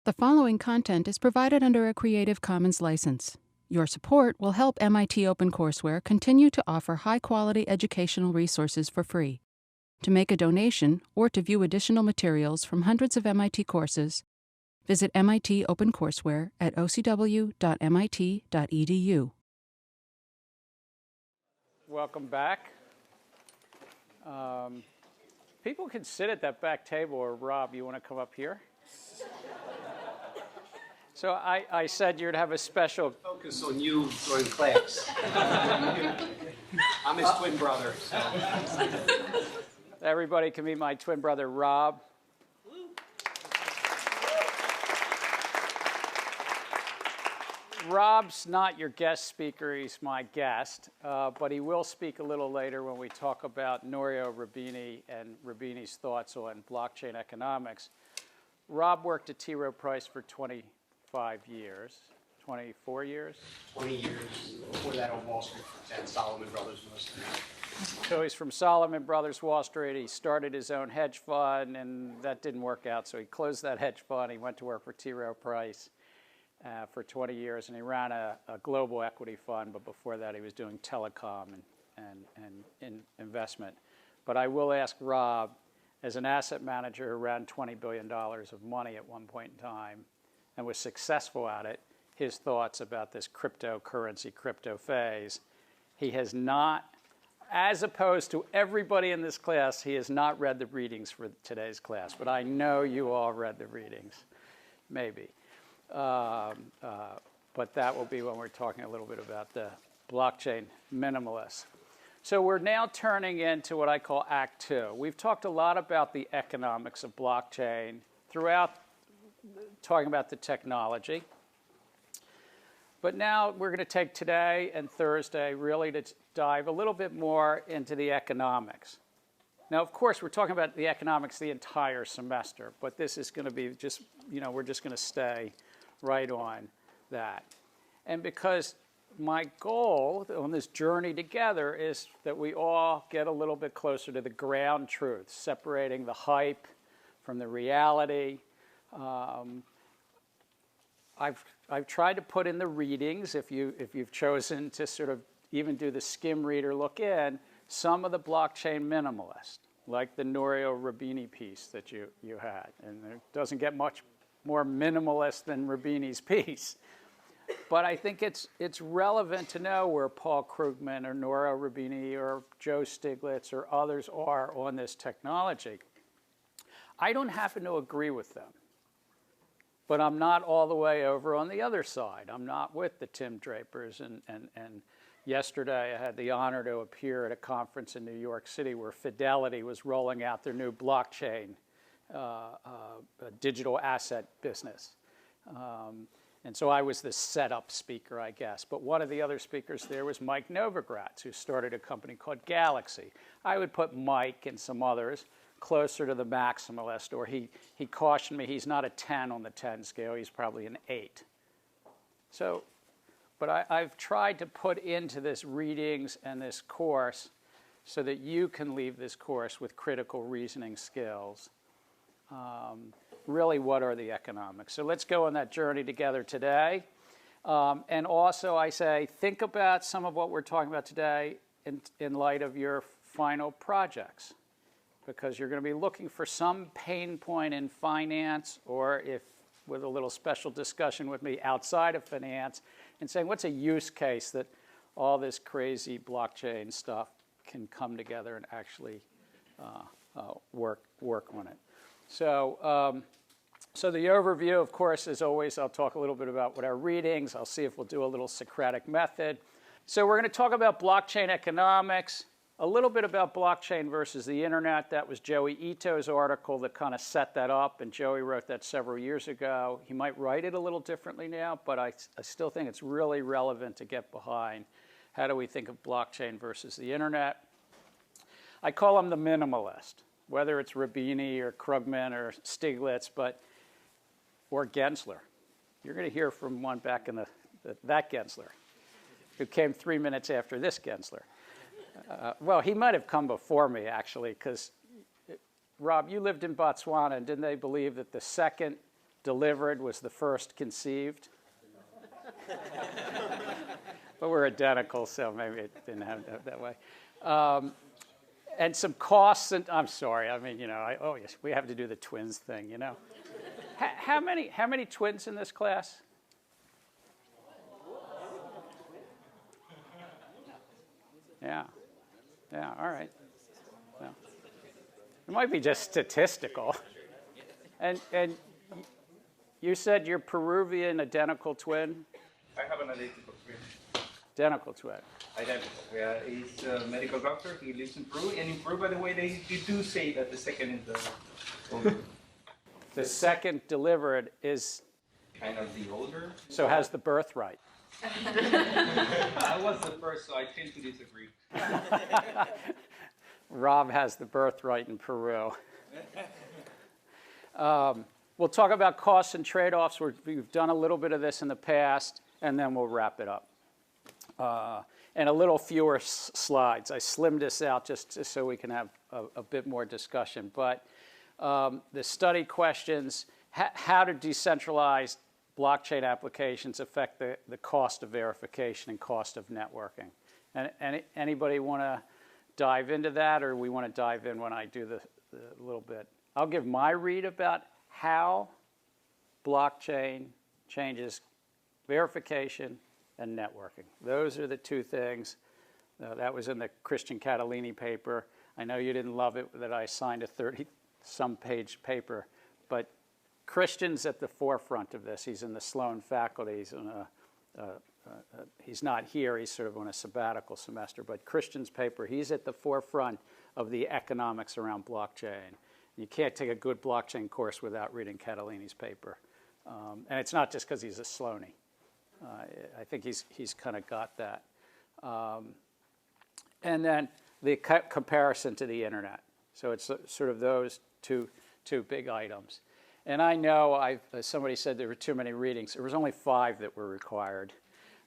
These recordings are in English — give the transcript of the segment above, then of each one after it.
The following content is provided under a Creative Commons license. Your support will help MIT OpenCourseware continue to offer high-quality educational resources for free. To make a donation or to view additional materials from hundreds of MIT courses, visit MIT OpenCourseware at ocw.mit.edu. Welcome back. People can sit at that back table, or Rob, you want to come up here? So I said you'd have a special focus on you during class. I'm his twin brother. So. Everybody can meet my twin brother, Rob. Rob's not your guest speaker, he's my guest, but he will speak a little later when we talk about Nouriel Roubini and Roubini's thoughts on blockchain economics. Rob worked at T. Rowe Price for 25 years, 24 years? 20 years. Before that on Wall Street and Solomon Brothers mostly. So he's from Solomon Brothers Wall Street. He started his own hedge fund, and that didn't work out, so he closed that hedge fund. He went to work for T. Rowe Price for 20 years, and he ran a global equity fund, but before that he was doing telecom and investment. But I will ask Rob, as an asset manager who ran $20 billion of money at one point in time and was successful at it, his thoughts about this cryptocurrency, crypto phase. He has not, as opposed to everybody in this class, he has not read the readings for today's class, but I know you all read the readings, maybe. But that will be when we're talking a little bit about the blockchain minimalists. So we're now turning into what I call Act Two. We've talked a lot about the economics of blockchain throughout talking about the technology. But now we're going to take today and Thursday really to dive a little bit more into the economics. Now, of course, we're talking about the economics the entire semester, but this is going to be just, we're just going to stay right on that. And because my goal on this journey together is that we all get a little bit closer to the ground truth, separating the hype from the reality. I've tried to put in the readings, if you've chosen to sort of even do the skim read or look in, some of the blockchain minimalists, like the Nouriel Roubini piece that you had. And it doesn't get much more minimalist than Roubini's piece. But I think it's relevant to know where Paul Krugman or Nouriel Roubini or Joe Stiglitz or others are on this technology. I don't happen to agree with them. But I'm not all the way over on the other side. I'm not with the Tim Drapers. And yesterday I had the honor to appear at a conference in New York City where Fidelity was rolling out their new blockchain digital asset business. And so I was the setup speaker, I guess. But one of the other speakers there was Mike Novogratz, who started a company called Galaxy. I would put Mike and some others closer to the maximalist, or he cautioned me he's not a 10 on the 10 scale, he's probably an 8. So, but I've tried to put into this readings and this course so that you can leave this course with critical reasoning skills. Really, what are the economics? So let's go on that journey together today. And also, I say, think about some of what we're talking about today in light of your final projects, because you're going to be looking for some pain point in finance, or if with a little special discussion with me outside of finance, and saying, what's a use case that all this crazy blockchain stuff can come together and actually work on it. So the overview, of course, as always, I'll talk a little bit about what our readings. I'll see if we'll do a little Socratic method. So we're going to talk about blockchain economics, a little bit about blockchain versus the internet. That was Joey Ito's article that kind of set that up, and Joey wrote that several years ago. He might write it a little differently now, but I still think it's really relevant to get behind. How do we think of blockchain versus the internet? I call him the minimalist, whether it's Roubini or Krugman or Stiglitz, or Gensler. You're going to hear from one back in that Gensler, who came 3 minutes after this Gensler. Well, he might have come before me, actually, because, Rob, you lived in Botswana, and didn't they believe that the second delivered was the first conceived. But we're identical, so maybe it didn't have that way. And some costs, and I'm sorry, I mean, oh yes, we have to do the twins thing, How many twins in this class? Yeah, all right. Yeah. It might be just statistical. And you said you're Peruvian identical twin? I have an identical twin. Identical twin. Identical. Yeah, he's a medical doctor. He lives in Peru. And in Peru, by the way, they do say that the second is the older. The second delivered is Kind of the older. so has the birthright. I was the first, so I tend to disagree. Rob has the birthright in Peru. We'll talk about costs and trade-offs. We've done a little bit of this in the past, and then we'll wrap it up. And a little fewer slides. I slimmed this out just so we can have a bit more discussion. But the study questions, how do decentralized blockchain applications affect the cost of verification and cost of networking? And anybody want to dive into that, or we want to dive in when I do the little bit? I'll give my read about how blockchain changes verification and networking. Those are the two things. That was in the Christian Catalini paper. I know you didn't love it that I signed a 30-some page paper, but Christian's at the forefront of this. He's in the Sloan faculty. He's not here. He's sort of on a sabbatical semester. But Christian's paper, he's at the forefront of the economics around blockchain. You can't take a good blockchain course without reading Catalini's paper. And it's not just because he's a Sloanie. I think he's kind of got that. And then the comparison to the internet. So it's sort of those two big items. And I know somebody said there were too many readings. There was only 5 that were required.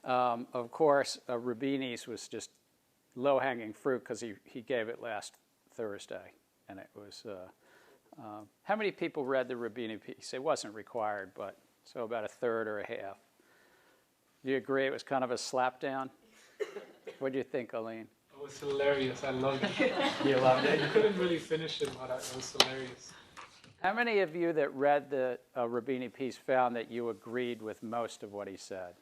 Of course, Rubini's was just low-hanging fruit because he gave it last Thursday. And it was, how many people read the Rubini piece? It wasn't required, but so about a third or a half. Do you agree it was kind of a slapdown? What do you think, Aline? It was hilarious. I loved it. You loved it? I couldn't really finish it, but it was hilarious. How many of you that read the Rubini piece found that you agreed with most of what he said?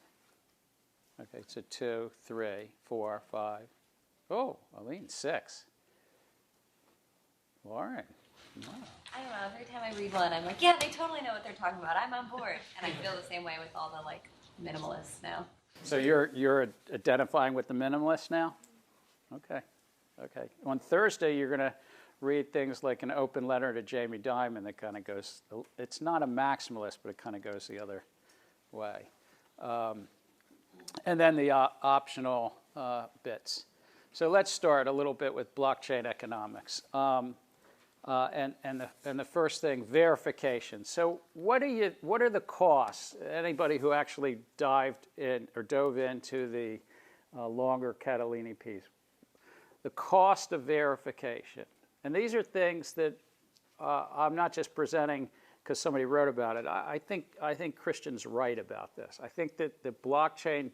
Okay, so 2, 3, 4, 5. Oh, Aline, 6. Lauren. Wow. I don't know. Every time I read one, I'm like, yeah, they totally know what they're talking about. I'm on board. And I feel the same way with all the minimalists now. So you're identifying with the minimalists now? Okay. On Thursday, you're going to read things like an open letter to Jamie Dimon that kind of goes, it's not a maximalist, but it kind of goes the other way. And then the optional bits. So let's start a little bit with blockchain economics. And the first thing, verification. So what are the costs? Anybody who actually dove into the longer Catalini piece, the cost of verification. And these are things that I'm not just presenting because somebody wrote about it. I think Christian's right about this. I think that the blockchain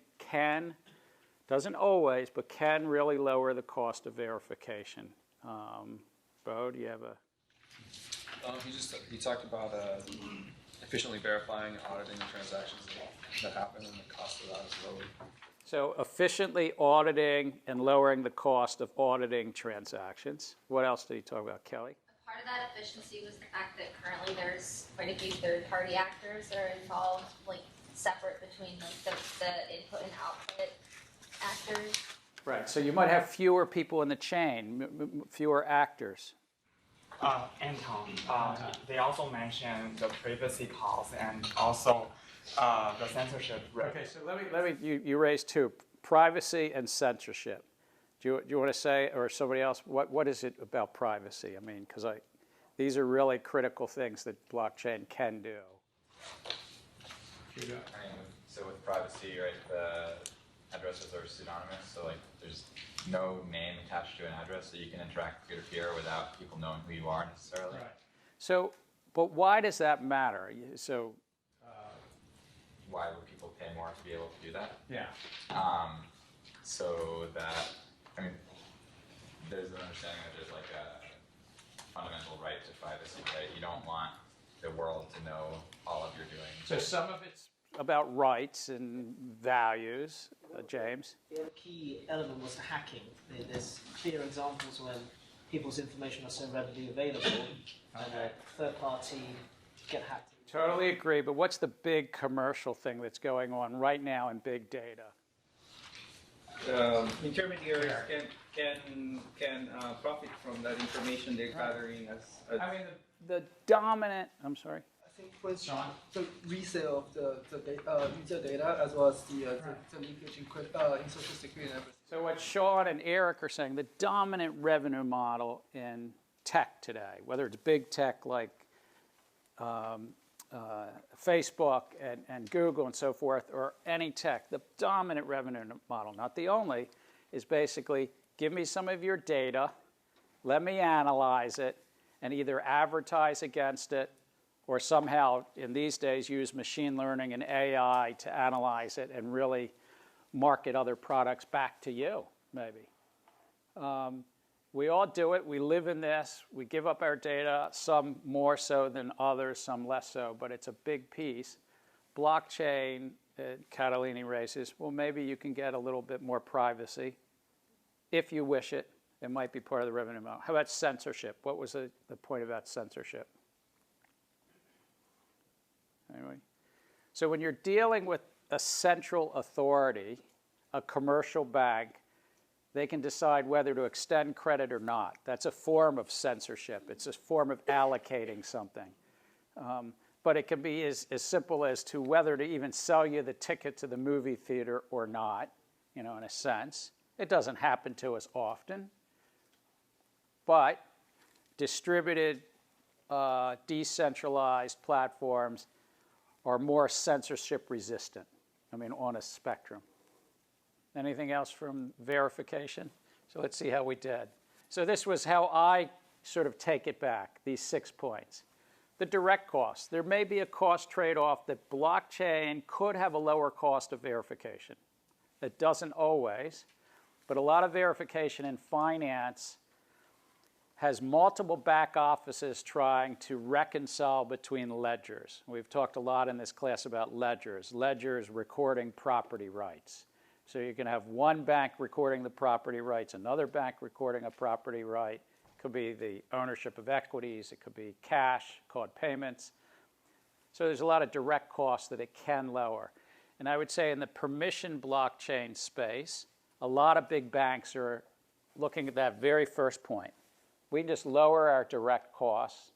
doesn't always, but can really lower the cost of verification. Bo, do you have a? He talked about efficiently verifying and auditing the transactions that happen, and the cost of that is lowered. So efficiently auditing and lowering the cost of auditing transactions. What else did he talk about, Kelly? Part of that efficiency was the fact that currently there's quite a few third-party actors that are involved, separate between the input and output actors. Right. So you might have fewer people in the chain, fewer actors. Anton, they also mentioned the privacy costs and also the censorship risk. Okay, so let me you raised 2, privacy and censorship. Do you want to say, or somebody else, what is it about privacy? I mean, because these are really critical things that blockchain can do. So with privacy, right, the addresses are pseudonymous, so there's no name attached to an address, so you can interact peer-to-peer without people knowing who you are necessarily. Right. So, but why does that matter? So why would people pay more to be able to do that? Yeah. So that, I mean, there's an understanding that there's like a fundamental right to privacy, right? You don't want the world to know all of your doings. So some of it's about rights and values, James. The other key element was the hacking. There's clear examples when people's information are so readily available and a third party get hacked. Totally agree, but what's the big commercial thing that's going on right now in big data? Intermediaries can profit from that information they're gathering as I mean, the dominant, I'm sorry. I think was the resale of the user data as well as the leakage in social security and everything. So what Sean and Eric are saying, the dominant revenue model in tech today, whether it's big tech like Facebook and Google and so forth, or any tech, the dominant revenue model, not the only, is basically give me some of your data, let me analyze it, and either advertise against it or somehow, in these days, use machine learning and AI to analyze it and really market other products back to you, maybe. We all do it. We live in this. We give up our data, some more so than others, some less so, but it's a big piece. Blockchain, Catalini raises, well, maybe you can get a little bit more privacy. If you wish it, it might be part of the revenue model. How about censorship? What was the point about censorship? Anyway, so when you're dealing with a central authority, a commercial bank, they can decide whether to extend credit or not. That's a form of censorship. It's a form of allocating something. But it can be as simple as to whether to even sell you the ticket to the movie theater or not, in a sense. It doesn't happen to us often. But distributed, decentralized platforms are more censorship resistant, on a spectrum. Anything else from verification? So let's see how we did. So this was how I sort of take it back, these 6 points. The direct cost. There may be a cost trade-off that blockchain could have a lower cost of verification. It doesn't always, but a lot of verification in finance has multiple back offices trying to reconcile between ledgers. We've talked a lot in this class about ledgers. Ledgers recording property rights. So you can have one bank recording the property rights, another bank recording a property right. It could be the ownership of equities. It could be cash, called payments. So there's a lot of direct costs that it can lower. And I would say in the permission blockchain space, a lot of big banks are looking at that very first point. We can just lower our direct costs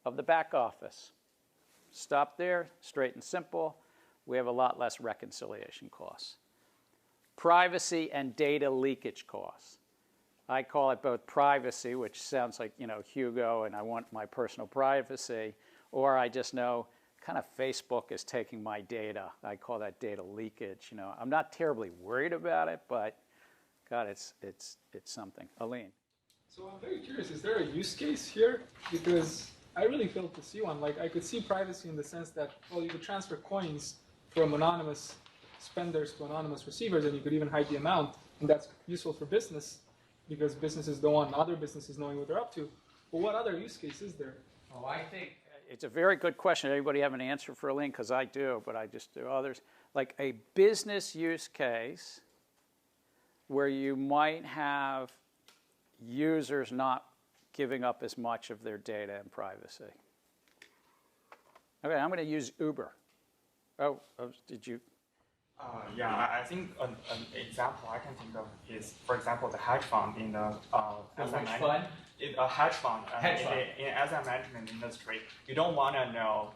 of the back office. Stop there, straight and simple. We have a lot less reconciliation costs. Privacy and data leakage costs. I call it both privacy, which sounds like, Hugo, and I want my personal privacy, or I just know kind of Facebook is taking my data. I call that data leakage. I'm not terribly worried about it, but God, it's something. Aline. So I'm very curious, is there a use case here? Because I really failed to see one. Like, I could see privacy in the sense that, well, you could transfer coins from anonymous spenders to anonymous receivers, and you could even hide the amount, and that's useful for business because businesses don't want other businesses knowing what they're up to. But what other use case is there? Oh, I think it's a very good question. Anybody have an answer for Aline? Because I do, but I just do others. Like a business use case where you might have users not giving up as much of their data and privacy. Okay, I'm going to use Uber. Oh, did you? Yeah, I think an example I can think of is, for example, the hedge fund in the asset management. A hedge fund. In asset management industry, you don't want to know,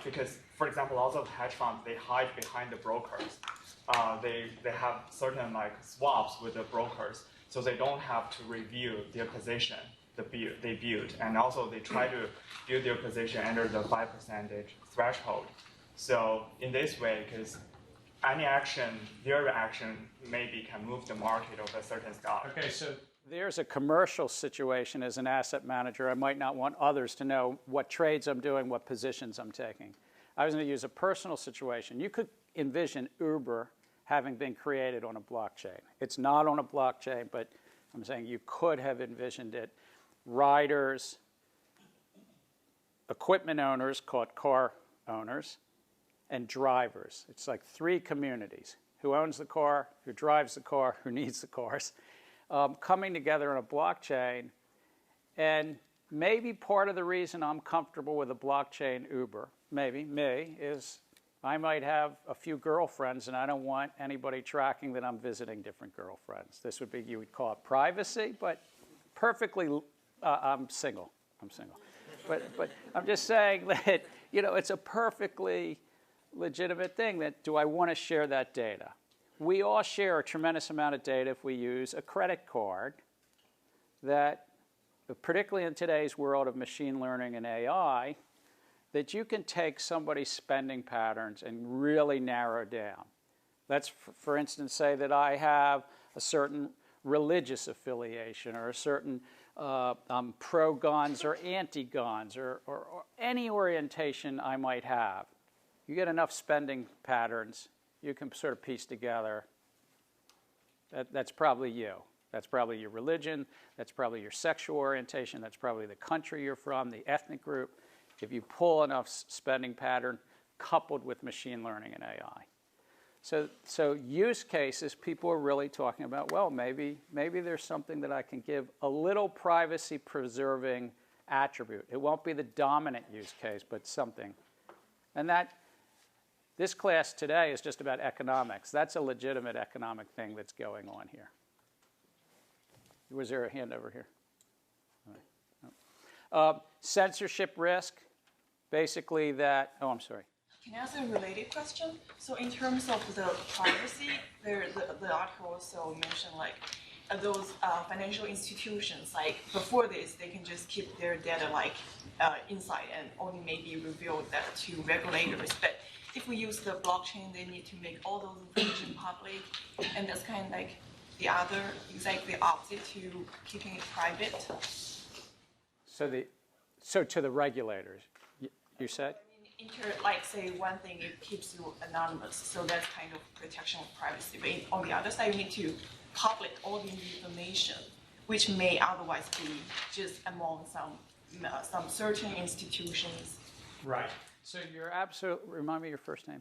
because, for example, lots of hedge funds, they hide behind the brokers. They have certain swaps with the brokers, so they don't have to review their position they build, and also they try to build their position under the 5% threshold. So in this way, because any action, their action maybe can move the market of a certain stock. Okay, so there's a commercial situation as an asset manager. I might not want others to know what trades I'm doing, what positions I'm taking. I was going to use a personal situation. You could envision Uber having been created on a blockchain. It's not on a blockchain, but I'm saying you could have envisioned it. Riders, equipment owners called car owners, and drivers. It's like three communities. Who owns the car, who drives the car, who needs the cars, coming together on a blockchain. And maybe part of the reason I'm comfortable with a blockchain Uber, maybe, me, is I might have a few girlfriends and I don't want anybody tracking that I'm visiting different girlfriends. This would be, you would call it privacy, but perfectly, I'm single. But I'm just saying that, it's a perfectly legitimate thing that, do I want to share that data? We all share a tremendous amount of data if we use a credit card that, particularly in today's world of machine learning and AI, that you can take somebody's spending patterns and really narrow down. Let's, for instance, say that I have a certain religious affiliation or a certain I'm pro-guns or anti-guns or any orientation I might have. You get enough spending patterns, you can sort of piece together, that's probably you. That's probably your religion, that's probably your sexual orientation, that's probably the country you're from, the ethnic group. If you pull enough spending pattern coupled with machine learning and AI. So use cases, people are really talking about, well, maybe there's something that I can give a little privacy-preserving attribute. It won't be the dominant use case, but something. And this class today is just about economics. That's a legitimate economic thing that's going on here. Was there a hand over here? No. Censorship risk, basically that, oh, I'm sorry. Can I ask a related question? So in terms of the privacy, the article also mentioned those financial institutions, before this, they can just keep their data inside and only maybe reveal that to regulators. But if we use the blockchain, they need to make all those information public, and that's kind of the other, exactly opposite to keeping it private. So to the regulators, you said? Say one thing, it keeps you anonymous, so that's kind of protection of privacy. But on the other side, you need to public all the information, which may otherwise be just among some certain institutions. Right. So you're absolutely, remind me your first name?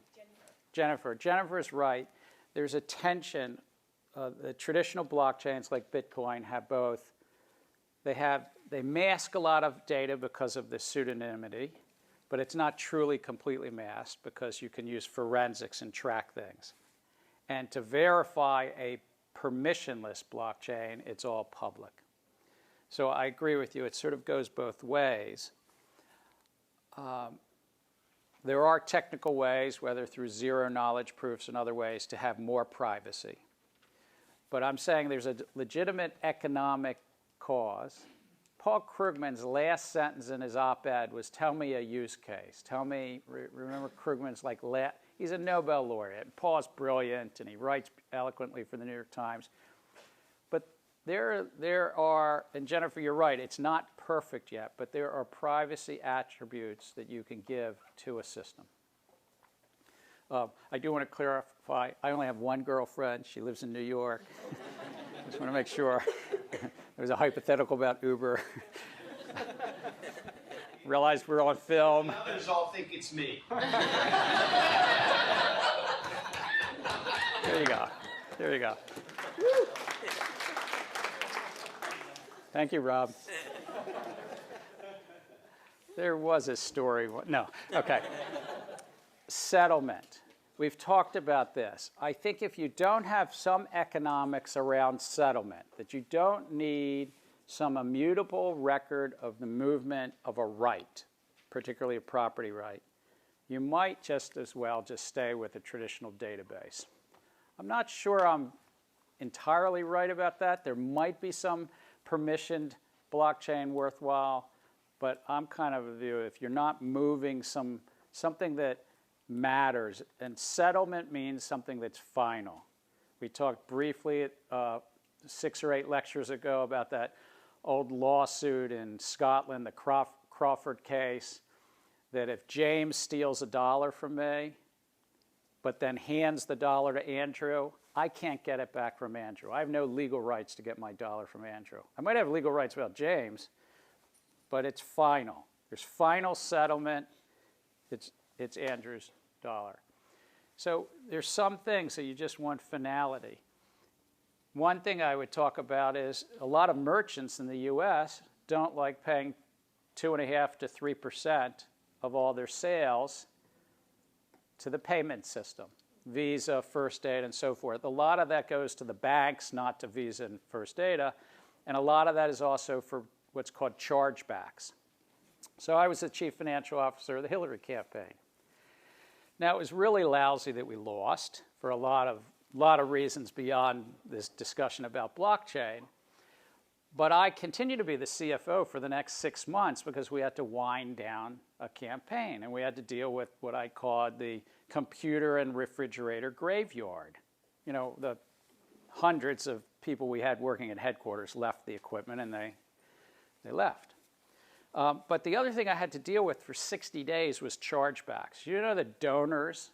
Jennifer. Jennifer's right. There's a tension. The traditional blockchains like Bitcoin have both. They mask a lot of data because of the pseudonymity, but it's not truly completely masked because you can use forensics and track things. And to verify a permissionless blockchain, it's all public. So I agree with you. It sort of goes both ways. There are technical ways, whether through zero-knowledge proofs and other ways, to have more privacy. But I'm saying there's a legitimate economic cause. Paul Krugman's last sentence in his op-ed was, tell me a use case. Tell me, remember Krugman's he's a Nobel laureate. Paul's brilliant, and he writes eloquently for the New York Times. But there are, and Jennifer, you're right, it's not perfect yet, but there are privacy attributes that you can give to a system. I do want to clarify, I only have one girlfriend. She lives in New York. Just want to make sure. There was a hypothetical about Uber. Realized we're on film. The others all think it's me. There you go. There you go. Thank you, Rob. There was a story. No. Okay. Settlement. We've talked about this. I think if you don't have some economics around settlement, that you don't need some immutable record of the movement of a right, particularly a property right, you might just as well just stay with a traditional database. I'm not sure I'm entirely right about that. There might be some permissioned blockchain worthwhile, but I'm kind of of the view if you're not moving something that matters, and settlement means something that's final. We talked briefly 6 or 8 lectures ago about that old lawsuit in Scotland, the Crawford case. that if James steals $1 from me, but then hands the dollar to Andrew, I can't get it back from Andrew. I have no legal rights to get my dollar from Andrew. I might have legal rights about James, but it's final. There's final settlement. It's Andrew's dollar. So there's some things that you just want finality. One thing I would talk about is a lot of merchants in the U.S. don't like paying 2.5% to 3% of all their sales to the payment system, Visa, First Data, and so forth. A lot of that goes to the banks, not to Visa and First Data, and a lot of that is also for what's called chargebacks. So I was the chief financial officer of the Hillary campaign. Now, it was really lousy that we lost for a lot of reasons beyond this discussion about blockchain. But I continued to be the CFO for the next 6 months because we had to wind down a campaign, and we had to deal with what I called the computer and refrigerator graveyard. You know, the hundreds of people we had working at headquarters left the equipment, and they left. But the other thing I had to deal with for 60 days was chargebacks. You know that donors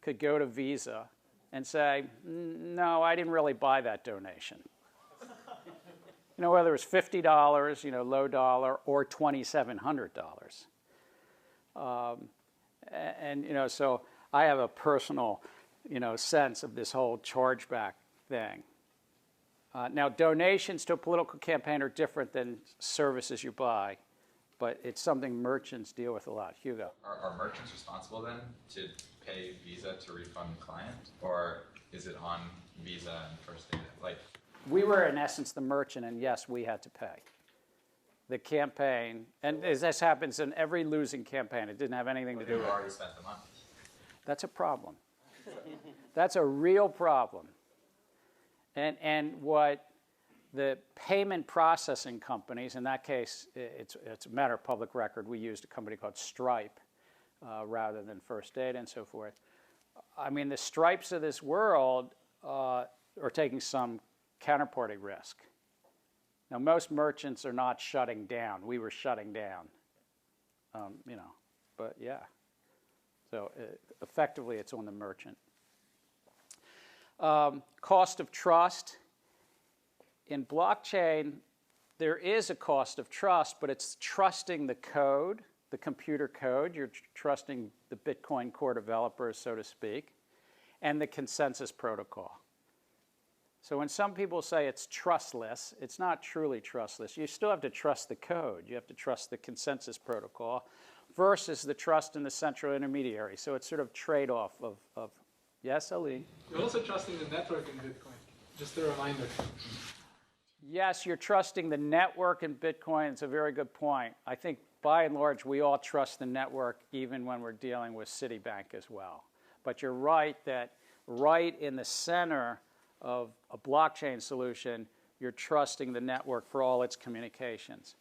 could go to Visa and say, no, I didn't really buy that donation. You know, whether it was $50, you know, low dollar, or $2,700. And, you know, so I have a personal, you know, sense of this whole chargeback thing. Now, donations to a political campaign are different than services you buy, but it's something merchants deal with a lot. Hugo. Are merchants responsible then to pay Visa to refund the client, or is it on Visa and First Data? Like, we were, in essence, the merchant, and yes, we had to pay. The campaign, and as this happens in every losing campaign, it didn't have anything to do with it. You've already spent the money. That's a problem. That's a real problem. And what the payment processing companies, in that case, it's a matter of public record. We used a company called Stripe rather than First Data and so forth. I mean, the Stripes of this world are taking some counterparty risk. Now, most merchants are not shutting down. We were shutting down, you know, but yeah. So effectively, it's on the merchant. Cost of trust. In blockchain, there is a cost of trust, but it's trusting the code, the computer code. You're trusting the Bitcoin core developers, so to speak, and the consensus protocol. So when some people say it's trustless, it's not truly trustless. You still have to trust the code. You have to trust the consensus protocol versus the trust in the central intermediary. So it's sort of trade-off of yes, Ali? You're also trusting the network in Bitcoin, just a reminder. Yes, you're trusting the network in Bitcoin. It's a very good point. I think by and large, we all trust the network even when we're dealing with Citibank as well. But you're right that right in the center of a blockchain solution, you're trusting the network for all its communications.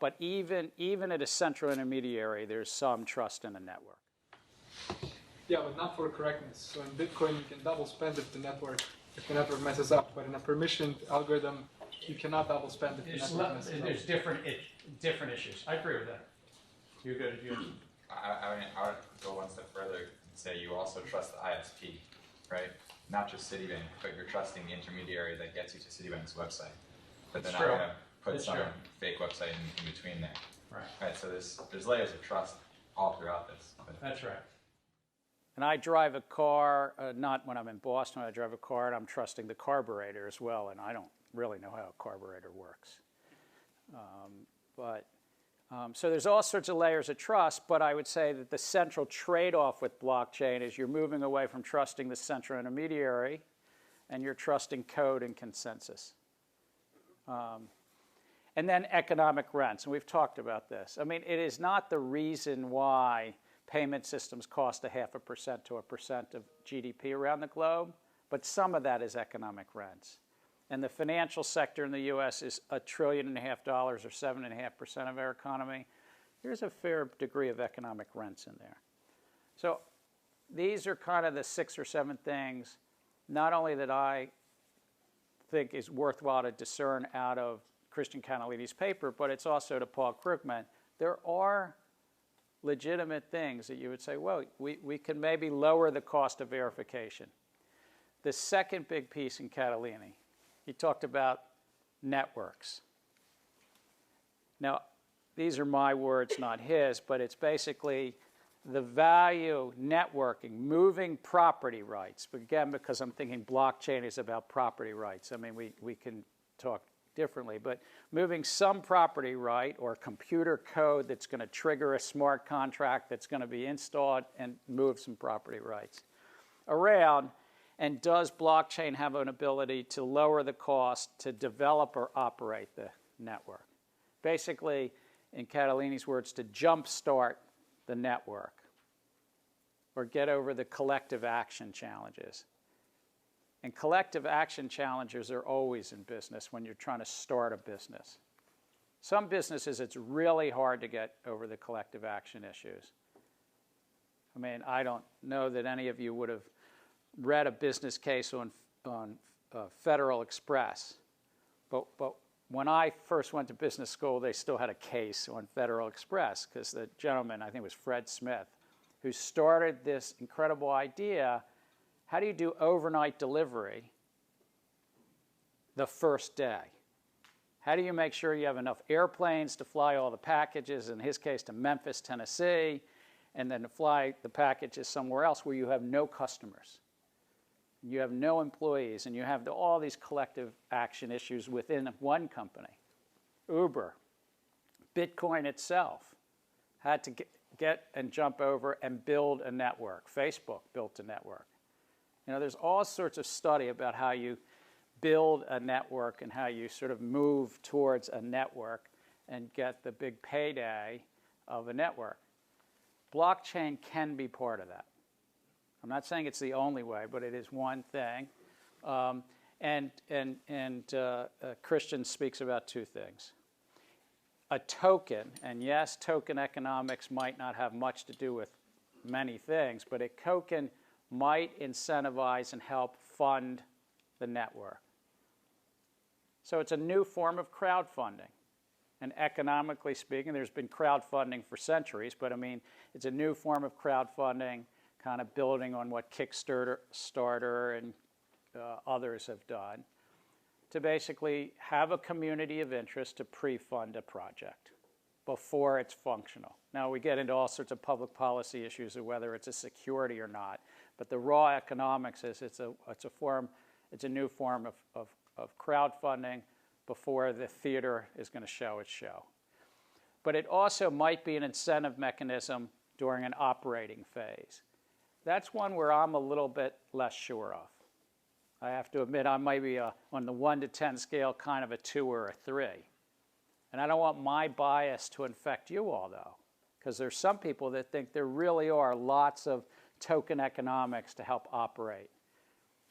But even at a central intermediary, there's some trust in the network. Yeah, but not for correctness. So in Bitcoin, you can double spend if the network messes up. But in a permissioned algorithm, you cannot double spend if the network messes up. There's different issues. I agree with that. You go to you. I mean, I would go one step further and say you also trust the ISP, right? Not just Citibank, but you're trusting the intermediary that gets you to Citibank's website. But they're not going to put some fake website in between there. Right. So there's layers of trust all throughout this. That's right. And I drive a car, not when I'm in Boston, I drive a car and I'm trusting the carburetor as well, and I don't really know how a carburetor works. So there's all sorts of layers of trust, but I would say that the central trade-off with blockchain is you're moving away from trusting the central intermediary and you're trusting code and consensus. And then economic rents, and we've talked about this. I mean, it is not the reason why payment systems cost 0.5% to 1% of GDP around the globe, but some of that is economic rents. And the financial sector in the U.S. is $1.5 trillion or 7.5% of our economy. There's a fair degree of economic rents in there. So these are kind of the 6 or 7 things, not only that I think is worthwhile to discern out of Christian Canalini's paper, but it's also to Paul Krugman. There are legitimate things that you would say, well, we can maybe lower the cost of verification. The second big piece in Catalini, he talked about networks. Now, these are my words, not his, but it's basically the value networking, moving property rights. But again, because I'm thinking blockchain is about property rights. I mean, we can talk differently, but moving some property right or computer code that's going to trigger a smart contract that's going to be installed and move some property rights around. And does blockchain have an ability to lower the cost to develop or operate the network? Basically, in Catalini's words, to jumpstart the network or get over the collective action challenges. And collective action challenges are always in business when you're trying to start a business. Some businesses, it's really hard to get over the collective action issues. I mean, I don't know that any of you would have read a business case on Federal Express, but when I first went to business school, they still had a case on Federal Express because the gentleman, I think it was Fred Smith, who started this incredible idea, how do you do overnight delivery the first day? How do you make sure you have enough airplanes to fly all the packages, in his case to Memphis, Tennessee, and then to fly the packages somewhere else where you have no customers? You have no employees, and you have all these collective action issues within one company. Uber, Bitcoin itself, had to get and jump over and build a network. Facebook built a network. You know, there's all sorts of study about how you build a network and how you sort of move towards a network and get the big payday of a network. Blockchain can be part of that. I'm not saying it's the only way, but it is one thing. Christian speaks about two things. A token, and yes, token economics might not have much to do with many things, but a token might incentivize and help fund the network. So it's a new form of crowdfunding. And economically speaking, there's been crowdfunding for centuries, but I mean, it's a new form of crowdfunding, kind of building on what Kickstarter and others have done, to basically have a community of interest to pre-fund a project before it's functional. Now, we get into all sorts of public policy issues of whether it's a security or not, but the raw economics is it's a new form of crowdfunding before the theater is going to show its show. But it also might be an incentive mechanism during an operating phase. That's one where I'm a little bit less sure of. I have to admit I might be on the 1 to 10 scale kind of a 2 or a 3. And I don't want my bias to infect you all, though, because there's some people that think there really are lots of token economics to help operate.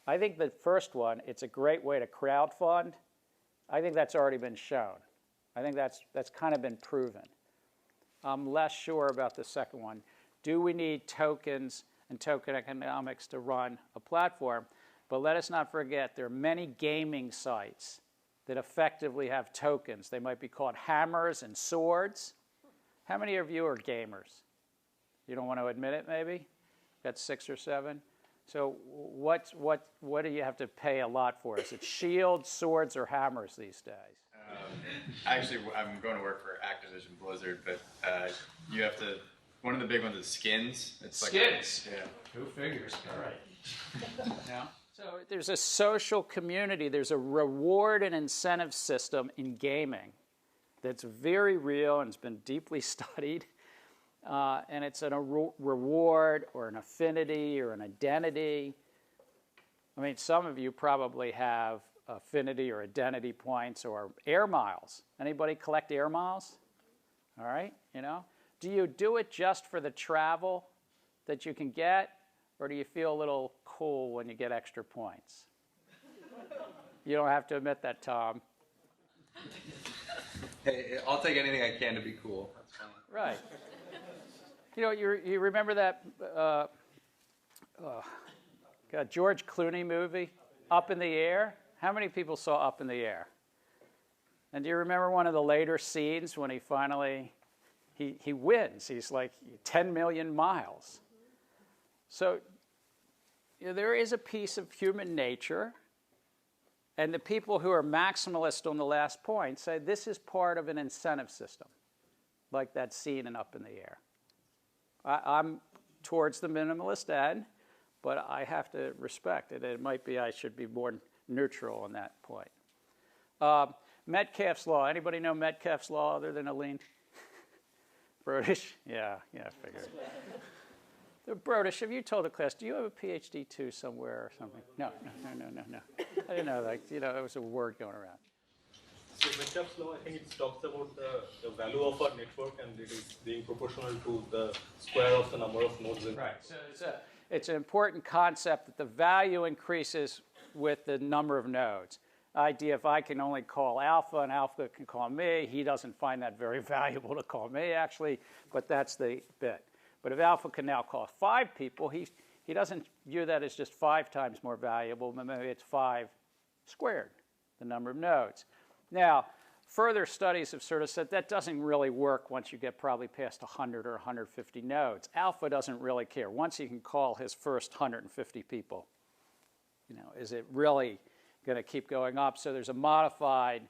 I think the first one, it's a great way to crowdfund. I think that's already been shown. I think that's kind of been proven. I'm less sure about the second one. Do we need tokens and token economics to run a platform? But let us not forget there are many gaming sites that effectively have tokens. They might be called hammers and swords. How many of you are gamers? You don't want to admit it, maybe? Got 6 or 7? So what do you have to pay a lot for? Is it shields, swords, or hammers these days? Actually, I'm going to work for Activision Blizzard, but you have to. One of the big ones is skins. It's skins. Like Who figures? All right. Yeah. So there's a social community. There's a reward and incentive system in gaming that's very real and has been deeply studied. And it's a reward or an affinity or an identity. I mean, some of you probably have affinity or identity points or air miles. Anybody collect air miles? All right, you know. Do you do it just for the travel that you can get, or do you feel a little cool when you get extra points? You don't have to admit that, Tom. Hey, I'll take anything I can to be cool. That's fine. Right. You know, you remember that George Clooney movie, Up in the Air? How many people saw Up in the Air? And do you remember one of the later scenes when he wins. He's like 10 million miles. So there is a piece of human nature, and the people who are maximalist on the last point say this is part of an incentive system, like that scene in Up in the Air. I'm towards the minimalist end, but I have to respect it. It might be I should be more neutral on that point. Metcalfe's law. Anybody know Metcalfe's law other than Aline? Brodish? Yeah, I figured. Brodish, have you told the class, do you have a PhD too somewhere or something? No. I didn't know, it was a word going around. So Metcalfe's law, I think it talks about the value of our network, and it is being proportional to the square of the number of nodes in it. Right. So it's an important concept that the value increases with the number of nodes. Idea if I can only call Alpha and Alpha can call me, he doesn't find that very valuable to call me actually, but that's the bit. But if Alpha can now call 5 people, he doesn't view that as just 5 times more valuable, but maybe it's 5 squared, the number of nodes. Now, further studies have sort of said that doesn't really work once you get probably past 100 or 150 nodes. Alpha doesn't really care. Once he can call his first 150 people, is it really going to keep going up? So there's a modified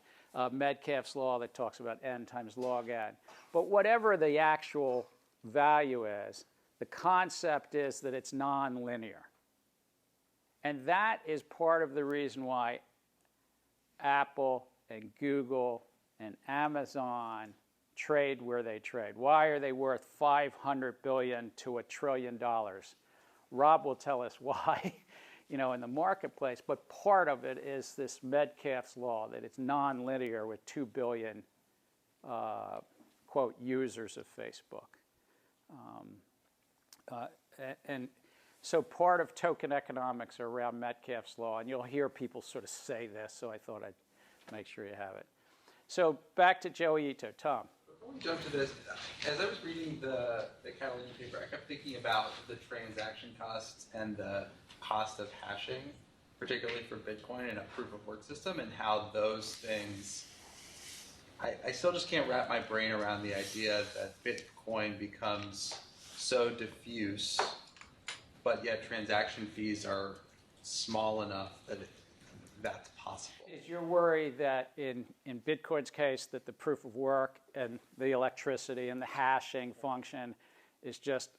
Metcalfe's law that talks about n times log n. But whatever the actual value is, the concept is that it's nonlinear. And that is part of the reason why Apple and Google and Amazon trade where they trade. Why are they worth $500 billion to $1 trillion? Rob will tell us why, in the marketplace. But part of it is this Metcalfe's law, that it's nonlinear with 2 billion, quote, users of Facebook. And so part of token economics are around Metcalfe's law, and you'll hear people sort of say this, so I thought I'd make sure you have it. So back to Joey Ito. Tom. Before we jump to this, as I was reading the Catalina paper, I kept thinking about the transaction costs and the cost of hashing, particularly for Bitcoin and a proof of work system, and how those things, I still just can't wrap my brain around the idea that Bitcoin becomes so diffuse, but yet transaction fees are small enough that that's possible. Is your worry that in Bitcoin's case that the proof of work and the electricity and the hashing function is just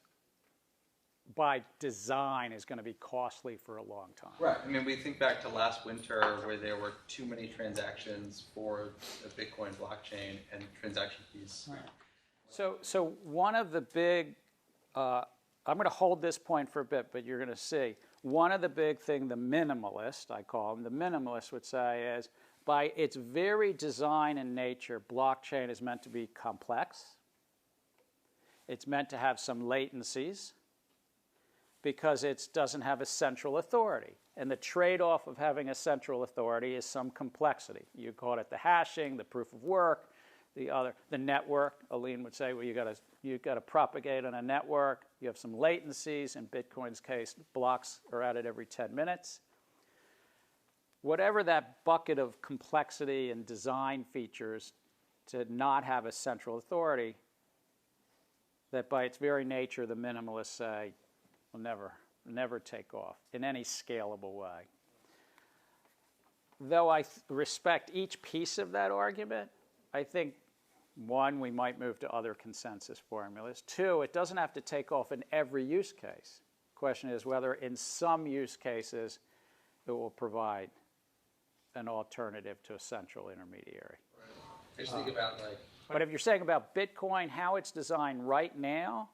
by design is going to be costly for a long time? Right. I mean, we think back to last winter where there were too many transactions for the Bitcoin blockchain and transaction fees. Right. So one of the big, I'm going to hold this point for a bit, but you're going to see. One of the big thing, the minimalist, I call him, the minimalist would say is, by its very design and nature, blockchain is meant to be complex. It's meant to have some latencies because it doesn't have a central authority. And the trade-off of having a central authority is some complexity. You call it the hashing, the proof of work, the network. Aline would say, well, you've got to propagate on a network. You have some latencies. In Bitcoin's case, blocks are added every 10 minutes. Whatever that bucket of complexity and design features to not have a central authority, that by its very nature, the minimalists say, will never take off in any scalable way. Though I respect each piece of that argument, I think, 1, we might move to other consensus formulas. 2, it doesn't have to take off in every use case. The question is whether in some use cases it will provide an alternative to a central intermediary. Right. I just think about But if you're saying about Bitcoin, how it's designed right now,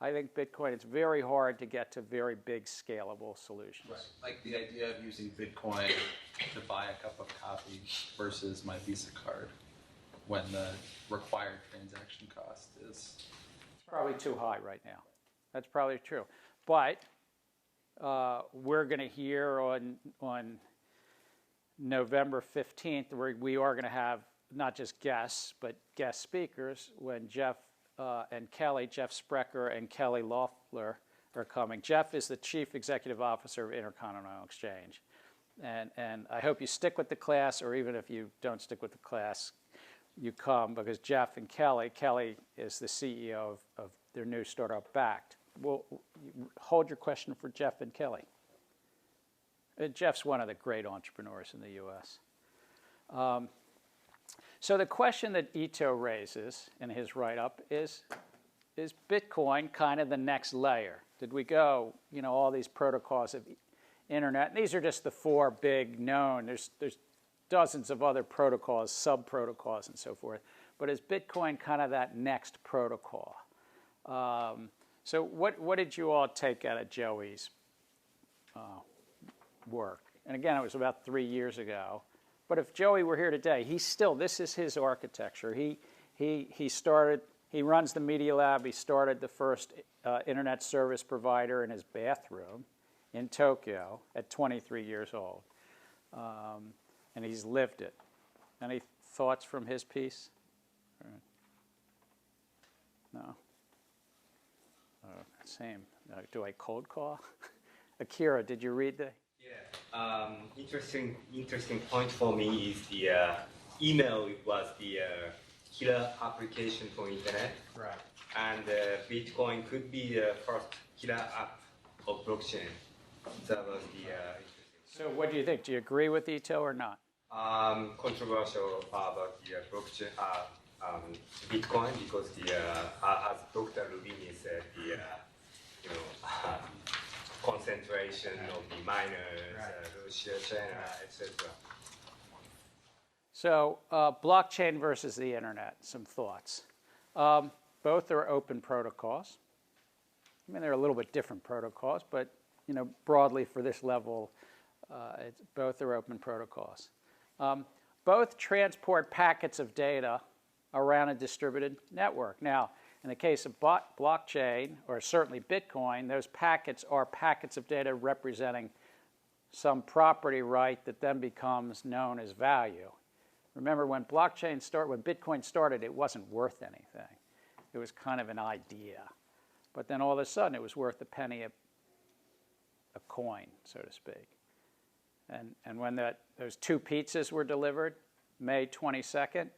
I think Bitcoin, it's very hard to get to very big scalable solutions. Right. Like the idea of using Bitcoin to buy a cup of coffee versus my Visa card when the required transaction cost is probably too high right now. That's probably true. But we're going to hear on November 15th, we are going to have not just guests, but guest speakers when Jeff Sprecher and Kelly Loeffler are coming. Jeff is the Chief Executive Officer of Intercontinental Exchange. And I hope you stick with the class, or even if you don't stick with the class, you come because Jeff and Kelly is the CEO of their new startup, Backed. Well, hold your question for Jeff and Kelly. Jeff's one of the great entrepreneurs in the U.S. So the question that Ito raises in his write-up is Bitcoin kind of the next layer? Did we go, all these protocols of internet? And these are just the four big known. There's dozens of other protocols, sub-protocols, and so forth. But is Bitcoin kind of that next protocol? So what did you all take out of Joey's work? And again, it was about 3 years ago. But if Joey were here today, this is his architecture. He runs the Media Lab. He started the first internet service provider in his bathroom in Tokyo at 23 years old. And he's lived it. Any thoughts from his piece? No? Same. Do I cold call? Akira, did you read the? Yeah. Interesting point for me is the email was the killer application for internet. Right. And Bitcoin could be the first killer app of blockchain. That was the interesting. So what do you think? Do you agree with Ito or not? Controversial about the blockchain, Bitcoin, because as Dr. Rubini said, concentration of the miners, Russia, China, etc. So blockchain versus the internet, some thoughts. Both are open protocols. I mean, they're a little bit different protocols, but broadly for this level, both are open protocols. Both transport packets of data around a distributed network. Now, in the case of blockchain, or certainly Bitcoin, those packets are packets of data representing some property right that then becomes known as value. Remember, when Bitcoin started, it wasn't worth anything. It was kind of an idea. But then all of a sudden, it was worth a penny a coin, so to speak. And when those 2 pizzas were delivered, May 22nd,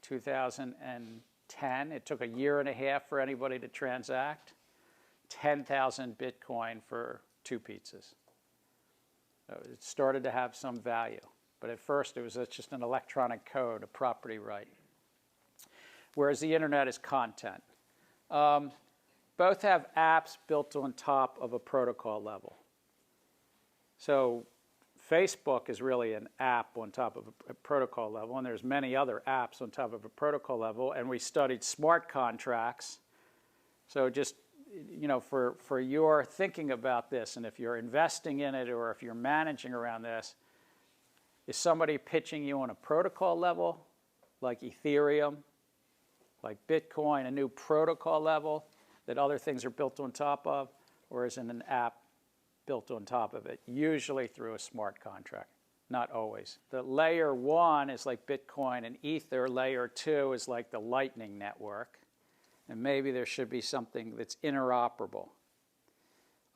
2010, it took a year and a half for anybody to transact, 10,000 Bitcoin for 2 pizzas. So it started to have some value. But at first, it was just an electronic code, a property right. Whereas the internet is content. Both have apps built on top of a protocol level. So Facebook is really an app on top of a protocol level, and there's many other apps on top of a protocol level, and we studied smart contracts. So just, for your thinking about this, and if you're investing in it or if you're managing around this, is somebody pitching you on a protocol level, like Ethereum, like Bitcoin, a new protocol level that other things are built on top of, or is it an app built on top of it, usually through a smart contract, not always. The layer 1 is like Bitcoin and Ether. Layer 2 is like the Lightning Network. And maybe there should be something that's interoperable.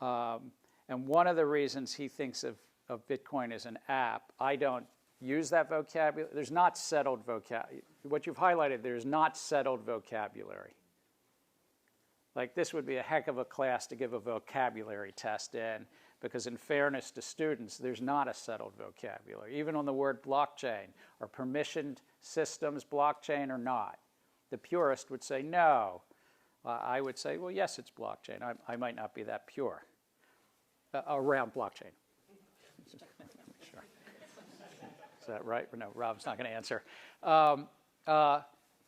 And one of the reasons he thinks of Bitcoin as an app, I don't use that vocabulary. There's not settled vocabulary. What you've highlighted, there's not settled vocabulary. Like this would be a heck of a class to give a vocabulary test in, because in fairness to students, there's not a settled vocabulary. Even on the word blockchain, are permissioned systems blockchain or not? The purist would say no. I would say, well, yes, it's blockchain. I might not be that pure around blockchain. Sure. Is that right? No, Rob's not going to answer.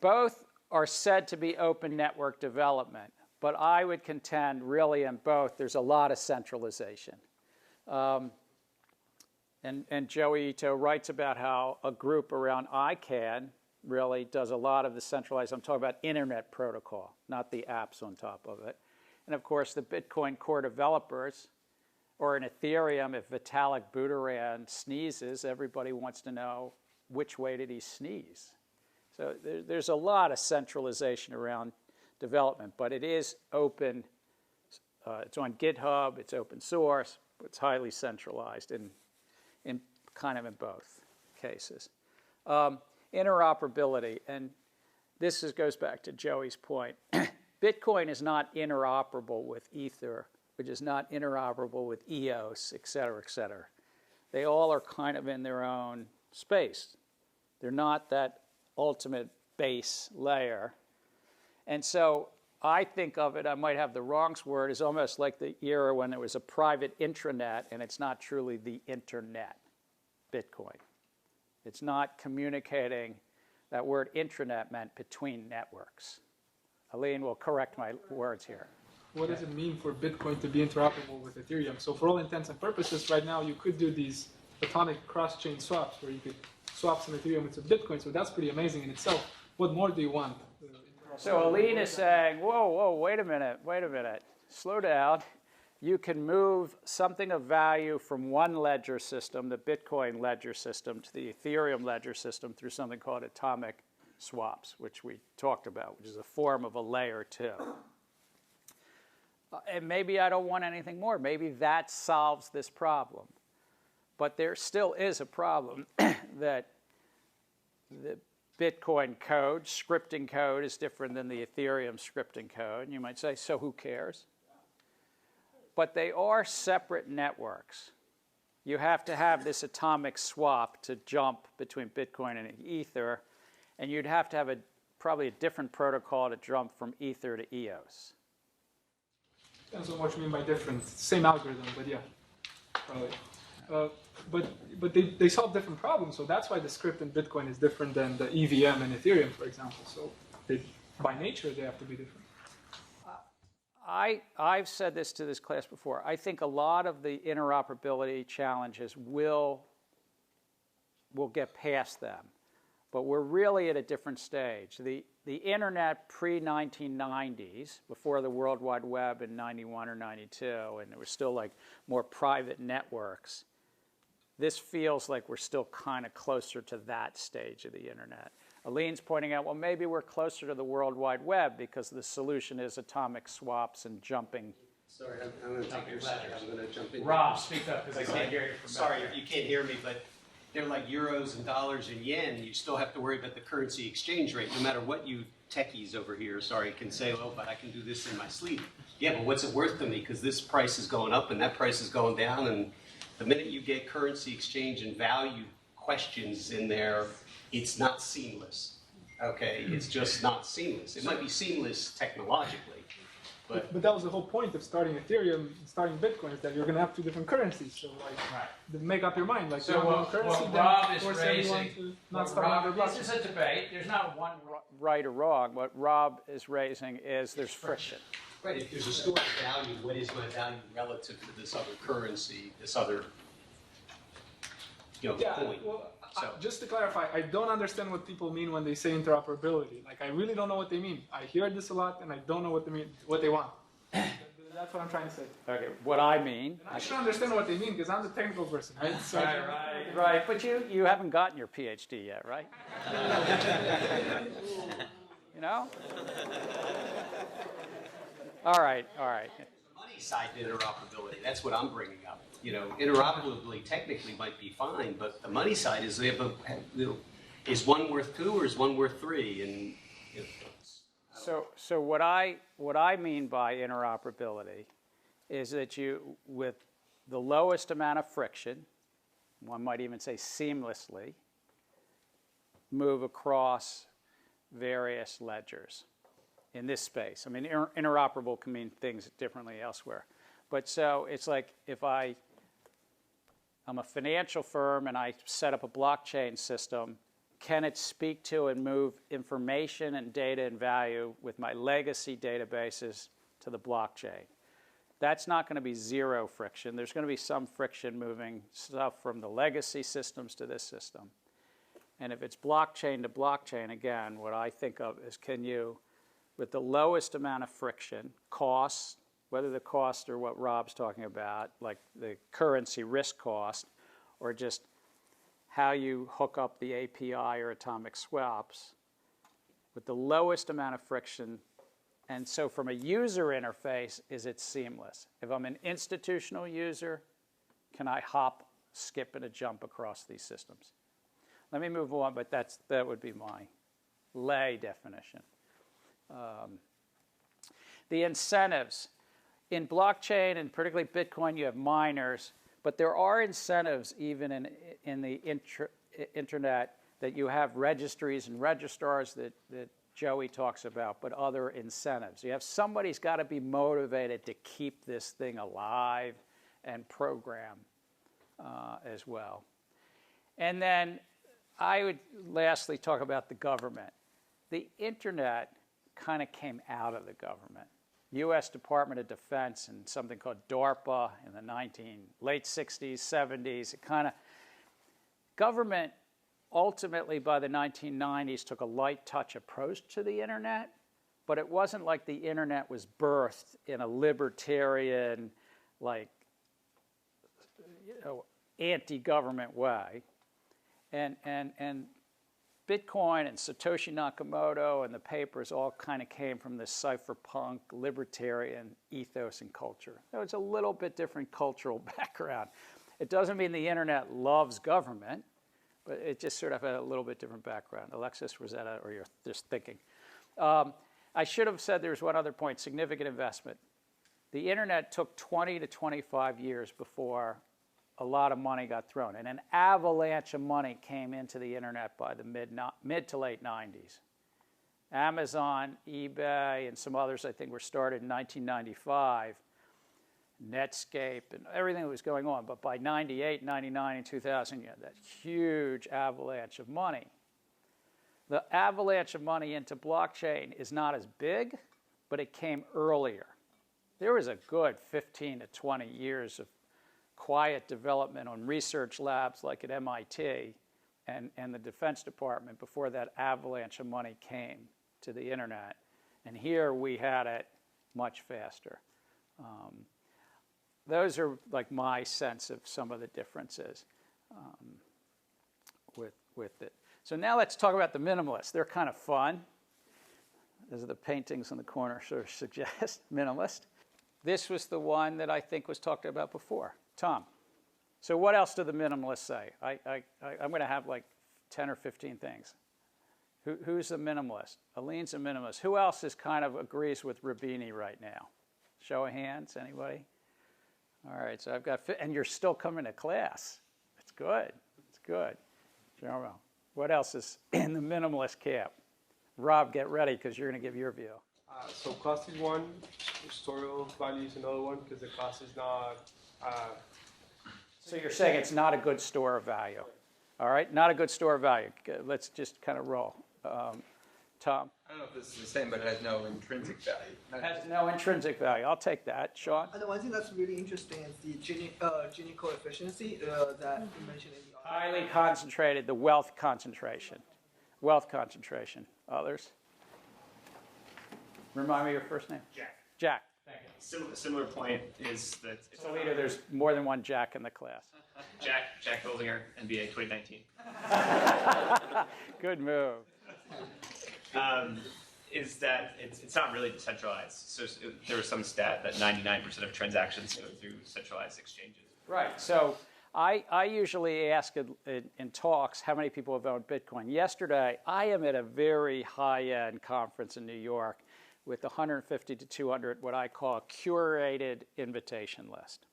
Both are said to be open network development. But I would contend, really, in both, there's a lot of centralization. And Joey Ito writes about how a group around ICANN really does a lot of the centralized. I'm talking about internet protocol, not the apps on top of it. And of course, the Bitcoin core developers, or in Ethereum, if Vitalik Buterin sneezes, everybody wants to know which way did he sneeze. So there's a lot of centralization around development, but it is open. It's on GitHub. It's open source. It's highly centralized in kind of in both cases. interoperability, and this goes back to Joey's point. Bitcoin is not interoperable with Ether, which is not interoperable with EOS, et cetera, et cetera. They all are kind of in their own space. They're not that ultimate base layer. And so I think of it, I might have the wrong word, is almost like the era when there was a private intranet and it's not truly the internet, Bitcoin. It's not communicating. That word intranet meant between networks. Aline will correct my words here. What does it mean for Bitcoin to be interoperable with Ethereum? So for all intents and purposes, right now you could do these atomic cross-chain swaps where you could swap some Ethereum into Bitcoin. So that's pretty amazing in itself. What more do you want? So Aline is saying, whoa, wait a minute. Slow down. You can move something of value from one ledger system, the Bitcoin ledger system, to the Ethereum ledger system through something called atomic swaps, which we talked about, which is a form of a layer 2. And maybe I don't want anything more. Maybe that solves this problem. But there still is a problem that the Bitcoin code, scripting code, is different than the Ethereum scripting code. And you might say, so who cares? But they are separate networks. You have to have this atomic swap to jump between Bitcoin and Ether, and you'd have to have probably a different protocol to jump from Ether to EOS. Depends on what you mean by different. Same algorithm, but yeah, probably. But they solve different problems, so that's why the script in Bitcoin is different than the EVM and Ethereum, for example. So by nature, they have to be different. I've said this to this class before. I think a lot of the interoperability challenges we'll get past them, but we're really at a different stage. The internet pre-1990s, before the World Wide Web in 91 or 92, and it was still like more private networks, this feels like we're still kind of closer to that stage of the internet. Aline's pointing out, well, maybe we're closer to the World Wide Web because the solution is atomic swaps and jumping. Sorry, I'm going to take your side. I'm going to jump in. Rob, speak up because I can't hear you from back Sorry there. if you can't hear me, but they're like euros and dollars and yen. You still have to worry about the currency exchange rate, no matter what you techies over here, can say, oh, but I can do this in my sleep. Yeah, but what's it worth to me? Because this price is going up and that price is going down. And the minute you get currency exchange and value questions in there, it's not seamless. Okay, it's just not seamless. It might be seamless technologically, but that was the whole point of starting Ethereum, starting Bitcoin, is that you're going to have two different currencies. So make up your mind. Like, So what Rob is raising, this is a debate. There's not one right or wrong. What Rob is raising is there's friction. right, if there's a stored value, what is my value relative to this other currency, this other coin? Well, just to clarify, I don't understand what people mean when they say interoperability. Like, I really don't know what they mean. I hear this a lot, and I don't know what they want. That's what I'm trying to say. Okay, what I mean. And I should understand what they mean because I'm the technical person, right? So right. But you haven't gotten your PhD yet, right? You know? All right. The money side to interoperability, that's what I'm bringing up. Interoperability technically might be fine, but the money side is is one worth 2 or is one worth 3? And So what I mean by interoperability is that you, with the lowest amount of friction, one might even say seamlessly, move across various ledgers in this space. I mean, interoperable can mean things differently elsewhere. But so it's like if I'm a financial firm and I set up a blockchain system, can it speak to and move information and data and value with my legacy databases to the blockchain? That's not going to be zero friction. There's going to be some friction moving stuff from the legacy systems to this system. And if it's blockchain to blockchain, again, what I think of is can you, with the lowest amount of friction, costs, whether the costs are what Rob's talking about, like the currency risk cost, or just how you hook up the API or atomic swaps, with the lowest amount of friction. And so from a user interface, is it seamless? If I'm an institutional user, can I hop, skip, and a jump across these systems? Let me move on, but that would be my lay definition. The incentives. In blockchain, and particularly Bitcoin, you have miners, but there are incentives even in the internet that you have registries and registrars that Joey talks about, but other incentives. You have somebody's got to be motivated to keep this thing alive and program as well. And then I would lastly talk about the government. The internet kind of came out of the government. U.S. Department of Defense and something called DARPA in the late 60s, 70s. Government ultimately by the 1990s took a light touch approach to the internet, but it wasn't like the internet was birthed in a libertarian, anti-government way. And Bitcoin and Satoshi Nakamoto and the papers all kind of came from this cypherpunk libertarian ethos and culture. So it's a little bit different cultural background. It doesn't mean the internet loves government, but it just sort of had a little bit different background. Alexis, Rosetta, or you're just thinking. I should have said there's one other point, significant investment. The internet took 20 to 25 years before a lot of money got thrown. And an avalanche of money came into the internet by the mid to late 90s. Amazon, eBay, and some others I think were started in 1995. Netscape and everything that was going on. But by 98, 99, and 2000, you had that huge avalanche of money. The avalanche of money into blockchain is not as big, but it came earlier. There was a good 15 to 20 years of quiet development on research labs like at MIT and the Defense Department before that avalanche of money came to the internet. And here we had it much faster. Those are like my sense of some of the differences with it. So now let's talk about the minimalists. They're kind of fun, as the paintings in the corner sort of suggest, minimalist. This was the one that I think was talked about before. Tom. So what else do the minimalists say? I'm going to have like 10 or 15 things. Who's a minimalist? Aline's a minimalist. Who else kind of agrees with Rabini right now? Show of hands, anybody? All right, so I've got, and you're still coming to class. It's good. It's good. Jerome, what else is in the minimalist camp? Rob, get ready because you're going to give your view. So class is one, historical value is another one because the class is not. So you're saying it's not a good store of value. All right, not a good store of value. Let's just kind of roll. Tom? I don't know if this is the same, but it has no intrinsic value. It has no intrinsic value. I'll take that. Sean? And the one thing that's really interesting is the Gini coefficient that you mentioned in the article. Highly concentrated, the wealth concentration. Wealth concentration. Others? Remind me your first name. Jack. Jack. Thank you. Similar point is that it's so leader, there's more than one Jack in the class. Jack Goldinger, NBA 2019. Good move. Is that it's not really decentralized. So there was some stat that 99% of transactions go through centralized exchanges. Right. So I usually ask in talks how many people have owned Bitcoin. Yesterday, I am at a very high-end conference in New York with 150 to 200, what I call a curated invitation list.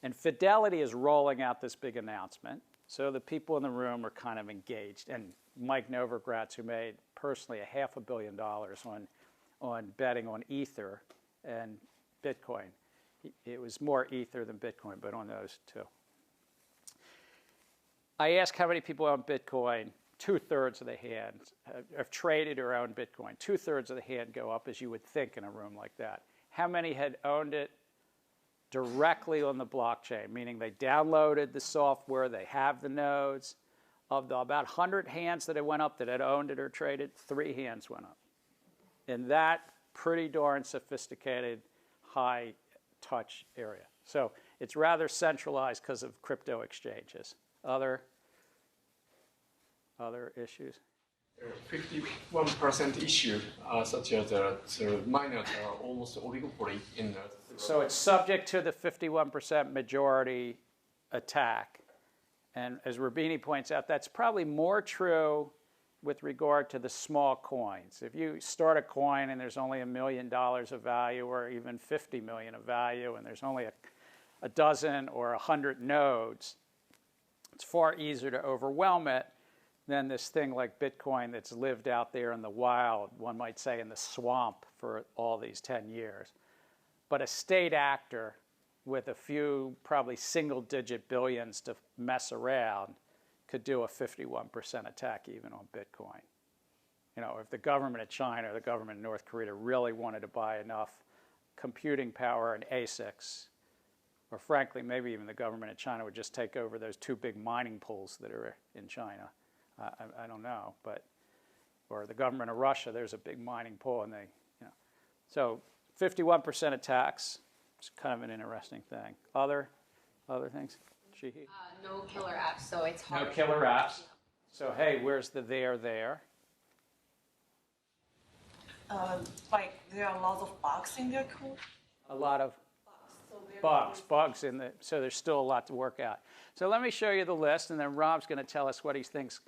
And Fidelity is rolling out this big announcement. So the people in the room are kind of engaged. And Mike Novogratz, who made personally $500 million on betting on Ether and Bitcoin. It was more Ether than Bitcoin, but on those two. I asked how many people own Bitcoin. 2/3 of the hands have traded or owned Bitcoin. 2/3 of the hand go up, as you would think in a room like that. How many had owned it directly on the blockchain, meaning they downloaded the software, they have the nodes? Of the about 100 hands that had went up that had owned it or traded, 3 hands went up. In that pretty darn sophisticated, high-touch area. So it's rather centralized because of crypto exchanges. Other issues? 51% issue, such as the miners are almost oligopoly in the. So it's subject to the 51% majority attack. And as Rubini points out, that's probably more true with regard to the small coins. If you start a coin and there's only $1 million of value or even 50 million of value and there's only a dozen or 100 nodes, it's far easier to overwhelm it than this thing like Bitcoin that's lived out there in the wild, one might say in the swamp for all these 10 years. But a state actor with a few probably single-digit billions to mess around could do a 51% attack even on Bitcoin. You know, if the government of China or the government of North Korea really wanted to buy enough computing power and ASICs, or frankly, maybe even the government of China would just take over those 2 big mining pools that are in China. I don't know, but, or the government of Russia, there's a big mining pool, and they, you know. So 51% attacks. It's kind of an interesting thing. Other things? No killer apps, so it's hard. No killer apps. So hey, where's the there? Like there are lots of bugs in their code. A lot of bugs in the. So there's still a lot to work out. So let me show you the list, and then Rob's going to tell us what he thinks.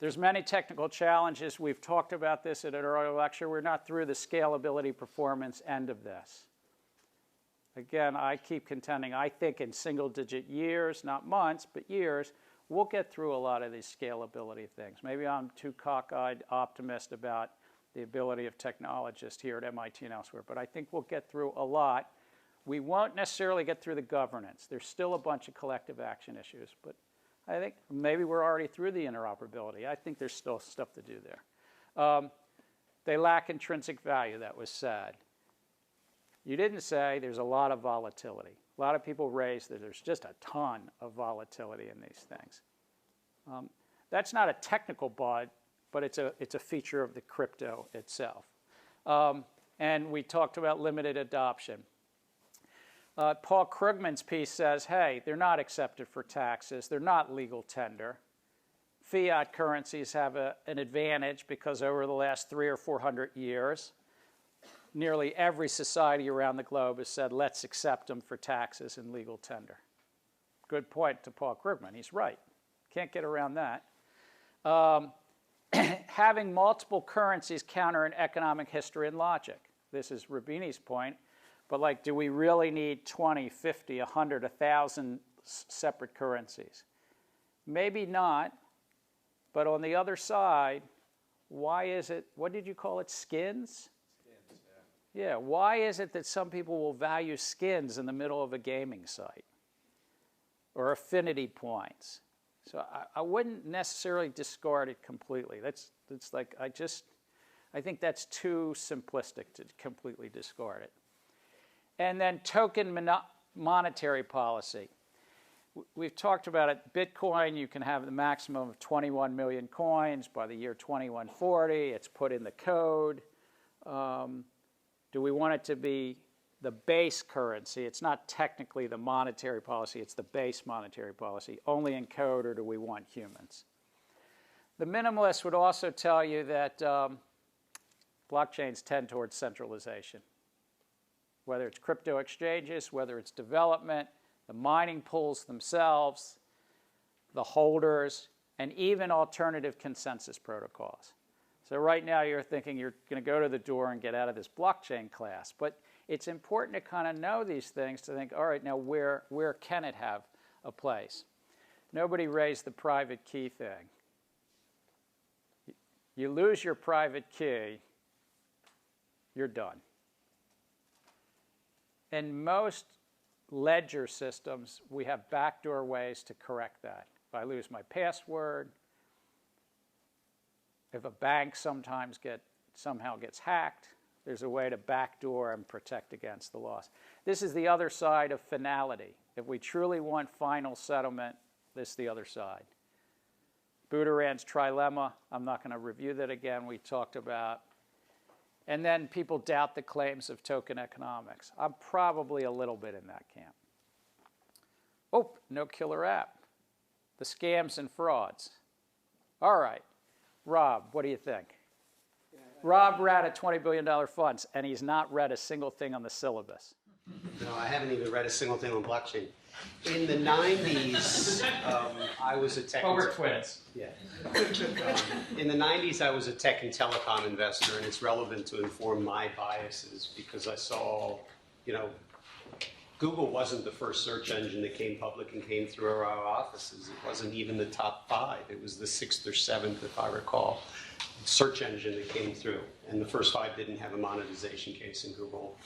There's many technical challenges. We've talked about this at an earlier lecture. We're not through the scalability performance end of this. Again, I keep contending, I think in single-digit years, not months, but years, we'll get through a lot of these scalability things. Maybe I'm too cockeyed optimist about the ability of technologists here at MIT and elsewhere, but I think we'll get through a lot. We won't necessarily get through the governance. There's still a bunch of collective action issues, but I think maybe we're already through the interoperability. I think there's still stuff to do there. They lack intrinsic value, that was said. You didn't say there's a lot of volatility. A lot of people raised that there's just a ton of volatility in these things. That's not a technical bug, but it's a feature of the crypto itself. And we talked about limited adoption. Paul Krugman's piece says, hey, they're not accepted for taxes. They're not legal tender. Fiat currencies have an advantage because over the last 300 or 400 years, nearly every society around the globe has said, let's accept them for taxes and legal tender. Good point to Paul Krugman. He's right. Can't get around that. Having multiple currencies counter an economic history and logic. This is Rubini's point. But like, do we really need 20, 50, 100, 1,000 separate currencies? Maybe not. But on the other side, why is it, what did you call it, skins? Yeah, why is it that some people will value skins in the middle of a gaming site? Or affinity points? So I wouldn't necessarily discard it completely. That's like, I think that's too simplistic to completely discard it. And then token monetary policy. We've talked about it. Bitcoin, you can have the maximum of 21 million coins by the year 2140. It's put in the code. Do we want it to be the base currency? It's not technically the monetary policy. It's the base monetary policy. Only in code, or do we want humans? The minimalist would also tell you that blockchains tend towards centralization. Whether it's crypto exchanges, whether it's development, the mining pools themselves, the holders, and even alternative consensus protocols. So right now you're thinking you're going to go to the door and get out of this blockchain class. But it's important to kind of know these things to think, all right, now where can it have a place? Nobody raised the private key thing. You lose your private key, you're done. In most ledger systems, we have backdoor ways to correct that. If I lose my password, if a bank somehow gets hacked, there's a way to backdoor and protect against the loss. This is the other side of finality. If we truly want final settlement, this is the other side. Buteran's trilemma, I'm not going to review that again, we talked about. And then people doubt the claims of token economics. I'm probably a little bit in that camp. Oh, no killer app. The scams and frauds. All right. Rob, what do you think? Rob read a $20 billion funds, and he's not read a single thing on the syllabus. No, I haven't even read a single thing on blockchain. In the 90s, I was a tech... Oh, we're twins. Yeah. In the 90s, I was a tech and telecom investor, and it's relevant to inform my biases because I saw, you know, Google wasn't the first search engine that came public and came through our offices. It wasn't even the top 5. It was the 6th or 7th, if I recall, search engine that came through. And the first 5 didn't have a monetization case, and Google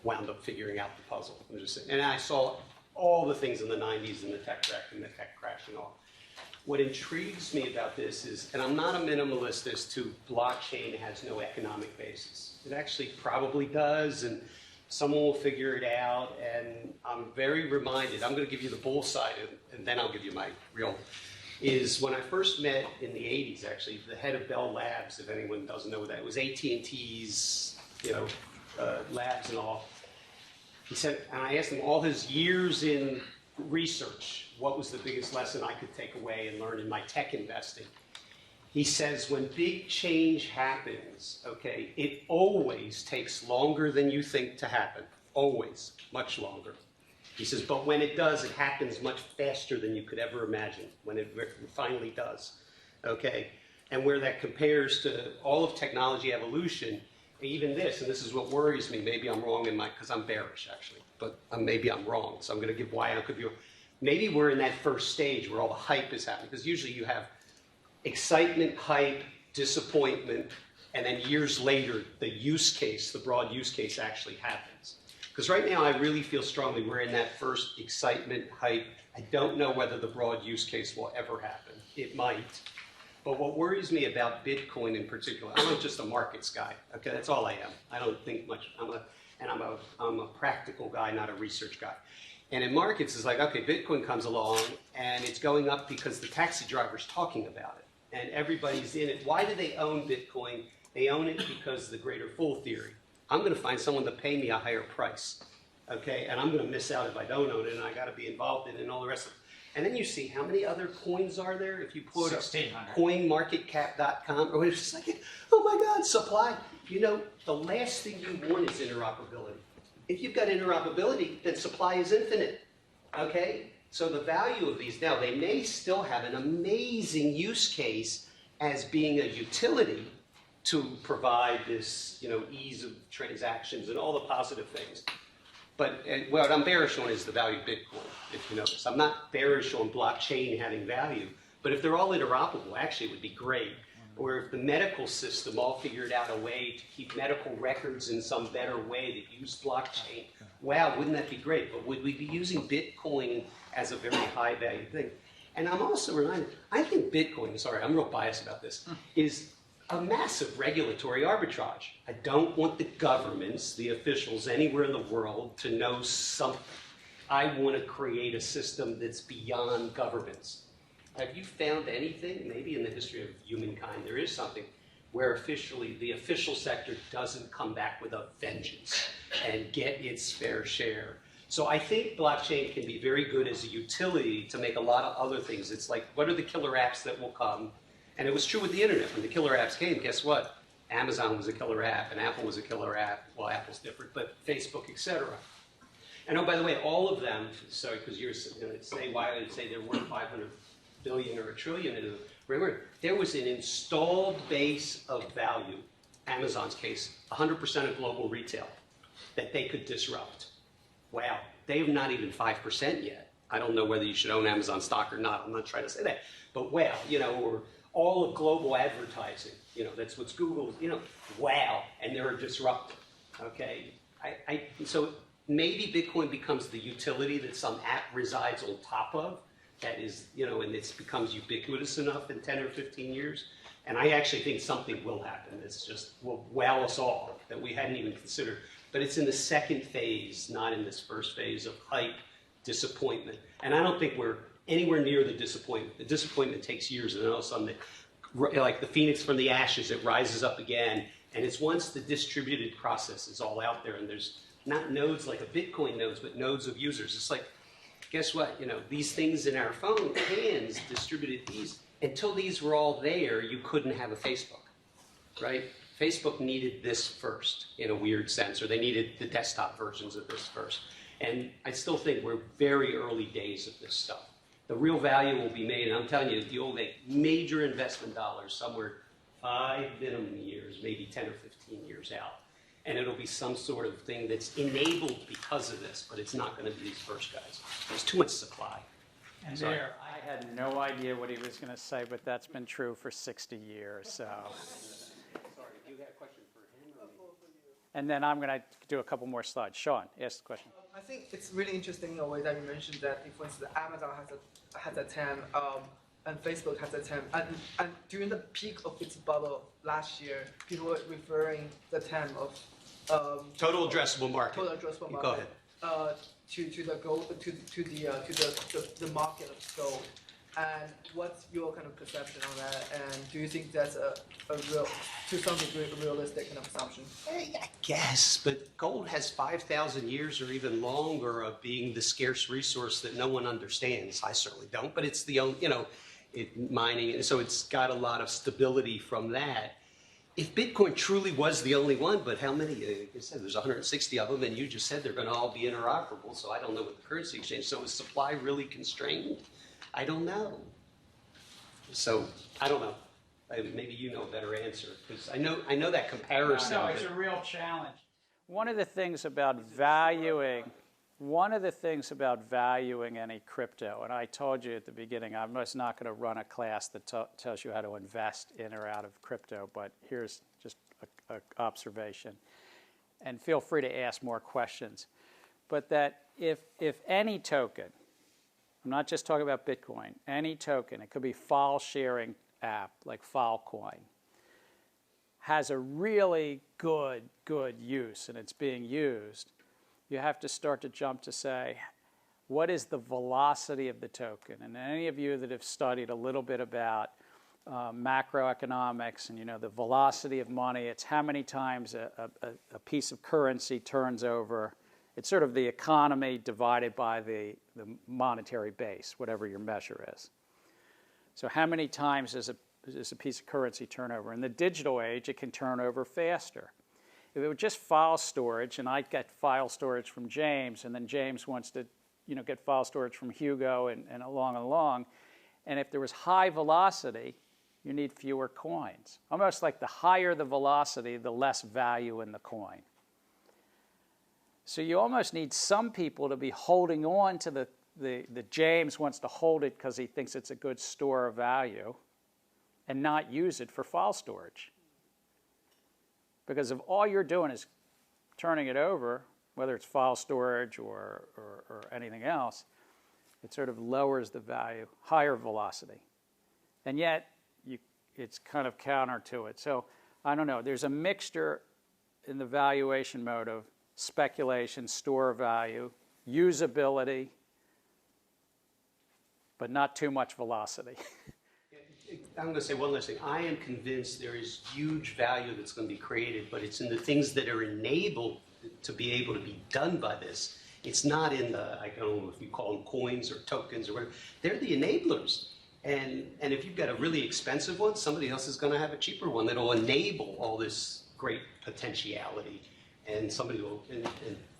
wound up figuring out the puzzle. I'm just saying. And I saw all the things in the 90s and the tech wreck and the tech crash and all. What intrigues me about this is, and I'm not a minimalist as to blockchain has no economic basis. It actually probably does, and someone will figure it out, and I'm very reminded, I'm going to give you the bull side, and then I'll give you my real, is when I first met in the 80s, actually, the head of Bell Labs, if anyone doesn't know that, it was AT&T's, you know, labs and all. He said, and I asked him all his years in research, what was the biggest lesson I could take away and learn in my tech investing? He says, when big change happens, okay, it always takes longer than you think to happen. Always, much longer. He says, but when it does, it happens much faster than you could ever imagine, when it finally does, okay? And where that compares to all of technology evolution, even this, and this is what worries me, maybe I'm wrong in my, because I'm bearish actually, but maybe I'm wrong, so I'm going to give why I could be wrong. Maybe we're in that first stage where all the hype is happening, because usually you have excitement, hype, disappointment, and then years later, the use case, the broad use case actually happens. Because right now, I really feel strongly we're in that first excitement, hype. I don't know whether the broad use case will ever happen. It might. But what worries me about Bitcoin in particular, I'm not just a markets guy, okay? That's all I am. I don't think much. I'm a practical guy, not a research guy. And in markets, it's like, okay, Bitcoin comes along, and it's going up because the taxi driver's talking about it, and everybody's in it. Why do they own Bitcoin? They own it because of the greater fool theory. I'm going to find someone to pay me a higher price, okay? And I'm going to miss out if I don't own it, and I got to be involved in it and all the rest of it. And then you see how many other coins are there. If you put coinmarketcap.com, or it's just like, oh my God, supply. You know, the last thing you want is interoperability. If you've got interoperability, then supply is infinite, okay? So the value of these now, they may still have an amazing use case as being a utility to provide this, you know, ease of transactions and all the positive things. But what I'm bearish on is the value of Bitcoin, if you notice. I'm not bearish on blockchain having value, but if they're all interoperable, actually it would be great. Or if the medical system all figured out a way to keep medical records in some better way that use blockchain, wow, wouldn't that be great? But would we be using Bitcoin as a very high value thing? And I'm also reminded, I think Bitcoin, sorry, I'm real biased about this, is a massive regulatory arbitrage. I don't want the governments, the officials anywhere in the world to know something. I want to create a system that's beyond governments. Have you found anything, maybe in the history of humankind, there is something where officially the official sector doesn't come back with a vengeance and get its fair share? So I think blockchain can be very good as a utility to make a lot of other things. It's like, what are the killer apps that will come? And it was true with the internet. When the killer apps came, guess what? Amazon was a killer app, and Apple was a killer app. Well, Apple's different, but Facebook, etc. And oh, by the way, all of them, sorry, because you're going to say why I would say they're worth 500 billion or a trillion. Remember, there was an installed base of value, Amazon's case, 100% of global retail, that they could disrupt. Wow, they have not even 5% yet. I don't know whether you should own Amazon stock or not. I'm not trying to say that. But wow, you know, or all of global advertising, you know, that's what's Google, you know, wow, and they're a disruptor, okay? So maybe Bitcoin becomes the utility that some app resides on top of, that is, you know, and it becomes ubiquitous enough in 10 or 15 years. And I actually think something will happen. It's just will wow us all that we hadn't even considered. But it's in the second phase, not in this first phase of hype, disappointment. And I don't think we're anywhere near the disappointment. The disappointment takes years, and then all of a sudden, like the phoenix from the ashes, it rises up again. And it's once the distributed process is all out there, and there's not nodes like a Bitcoin nodes, but nodes of users. It's like, guess what? You know, these things in our phone, hands distributed these. Until these were all there, you couldn't have a Facebook, right? Facebook needed this first in a weird sense, or they needed the desktop versions of this first. And I still think we're very early days of this stuff. The real value will be made, and I'm telling you, you'll make major investment dollars somewhere 5 minimum years, maybe 10 or 15 years out. And it'll be some sort of thing that's enabled because of this, but it's not going to be these first guys. There's too much supply. And Sorry. there, I had no idea what he was going to say, but that's been true for 60 years, so. Sorry, do you have a question for him or me? And then I'm going to do a couple more slides. Sean, ask the question. I think it's really interesting in a way that you mentioned that, if, for instance, Amazon has a TAM, and Facebook has a TAM, and during the peak of its bubble last year, people were referring the TAM of Total addressable market. Total addressable market. Go ahead. To the gold, to the market of gold. And what's your kind of perception on that? And do you think that's a real, to some degree, a realistic kind of assumption? I guess, but gold has 5,000 years or even longer of being the scarce resource that no one understands. I certainly don't, but it's the only, mining, and so it's got a lot of stability from that. If Bitcoin truly was the only one, but how many? Like I said, there's 160 of them, and you just said they're going to all be interoperable, so I don't know what the currency exchange. So is supply really constrained? I don't know. So I don't know. Maybe you know a better answer, because I know that comparison. No, it's a real challenge. One of the things about valuing any crypto, and I told you at the beginning, I'm just not going to run a class that tells you how to invest in or out of crypto, but here's just an observation. And feel free to ask more questions. But that if any token, I'm not just talking about Bitcoin, any token, it could be file sharing app like Filecoin, has a really good use and it's being used, you have to start to jump to say, what is the velocity of the token? And any of you that have studied a little bit about macroeconomics and the velocity of money, it's how many times a piece of currency turns over. It's sort of the economy divided by the monetary base, whatever your measure is. So how many times does a piece of currency turn over? In the digital age, it can turn over faster. If it were just file storage, and I get file storage from James, and then James wants to get file storage from Hugo and along, and if there was high velocity, you need fewer coins. Almost like the higher the velocity, the less value in the coin. So you almost need some people to be holding on to the James wants to hold it because he thinks it's a good store of value and not use it for file storage. Because if all you're doing is turning it over, whether it's file storage or anything else, it sort of lowers the value, higher velocity. And yet, it's kind of counter to it. So I don't know. There's a mixture in the valuation mode of speculation, store value, usability, but not too much velocity. I'm going to say one last thing. I am convinced there is huge value that's going to be created, but it's in the things that are enabled to be able to be done by this. It's not in the, I don't know if you call them coins or tokens or whatever. They're the enablers. And if you've got a really expensive one, somebody else is going to have a cheaper one that'll enable all this great potentiality. And somebody will, and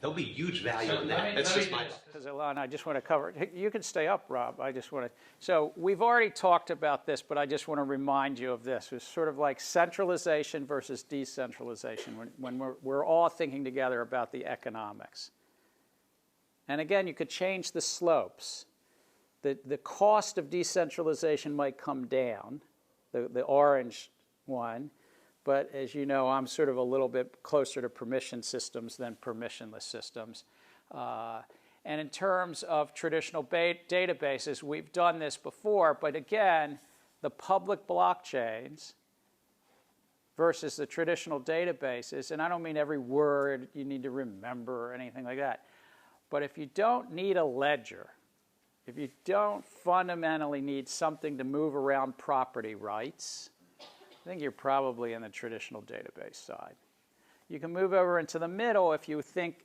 there'll be huge value in that. That's just my. Because Alon, I just want to cover it. You can stay up, Rob. I just want to. So we've already talked about this, but I just want to remind you of this. It's sort of like centralization versus decentralization when we're all thinking together about the economics. And again, you could change the slopes. The cost of decentralization might come down, the orange one. But as you know, I'm sort of a little bit closer to permission systems than permissionless systems. And in terms of traditional databases, we've done this before. But again, the public blockchains versus the traditional databases, and I don't mean every word you need to remember or anything like that. But if you don't need a ledger, if you don't fundamentally need something to move around property rights, I think you're probably in the traditional database side. You can move over into the middle if you think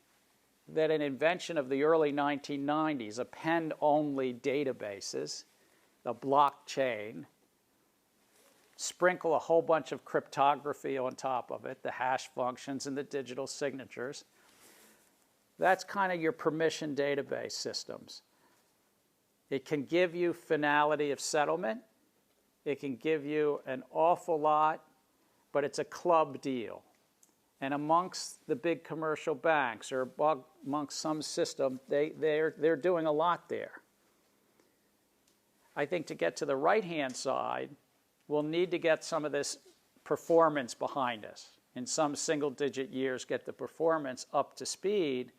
that an invention of the early 1990s, append-only databases, the blockchain, sprinkle a whole bunch of cryptography on top of it, the hash functions and the digital signatures. That's kind of your permission database systems. It can give you finality of settlement. It can give you an awful lot, but it's a club deal. And amongst the big commercial banks or amongst some system, they're doing a lot there. I think to get to the right-hand side, we'll need to get some of this performance behind us. In some single-digit years, get the performance up to speed.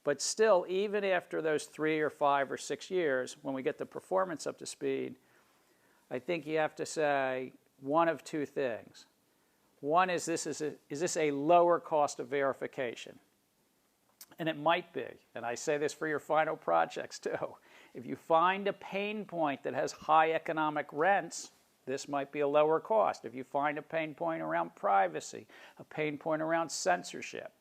But still, even after those 3 or 5 or 6 years, when we get the performance up to speed, I think you have to say one of two things. One is this a lower cost of verification? And it might be. And I say this for your final projects too. If you find a pain point that has high economic rents, this might be a lower cost. If you find a pain point around privacy, a pain point around censorship,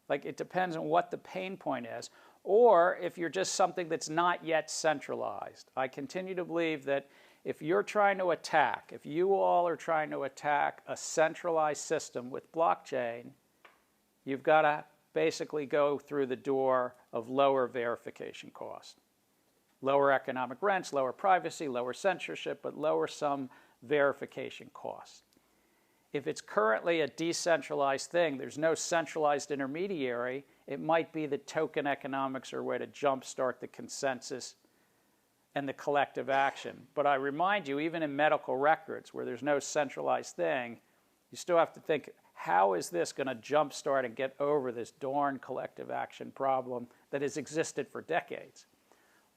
like it depends on what the pain point is. Or if you're just something that's not yet centralized. I continue to believe that if you're trying to attack, if you all are trying to attack a centralized system with blockchain, you've got to basically go through the door of lower verification cost. Lower economic rents, lower privacy, lower censorship, but lower some verification costs. If it's currently a decentralized thing, there's no centralized intermediary, it might be that token economics are a way to jumpstart the consensus and the collective action. But I remind you, even in medical records, where there's no centralized thing, you still have to think, how is this going to jumpstart and get over this darn collective action problem that has existed for decades?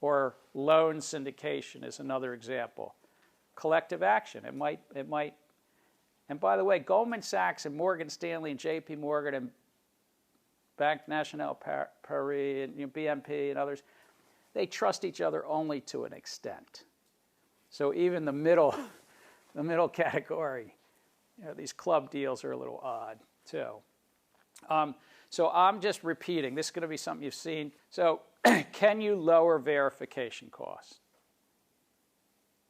Or loan syndication is another example. Collective action, it might, and by the way, Goldman Sachs and Morgan Stanley and JP Morgan and Banque Nationale Paris and BNP and others, they trust each other only to an extent. So even the middle category, these club deals are a little odd too. So I'm just repeating. This is going to be something you've seen. So can you lower verification costs?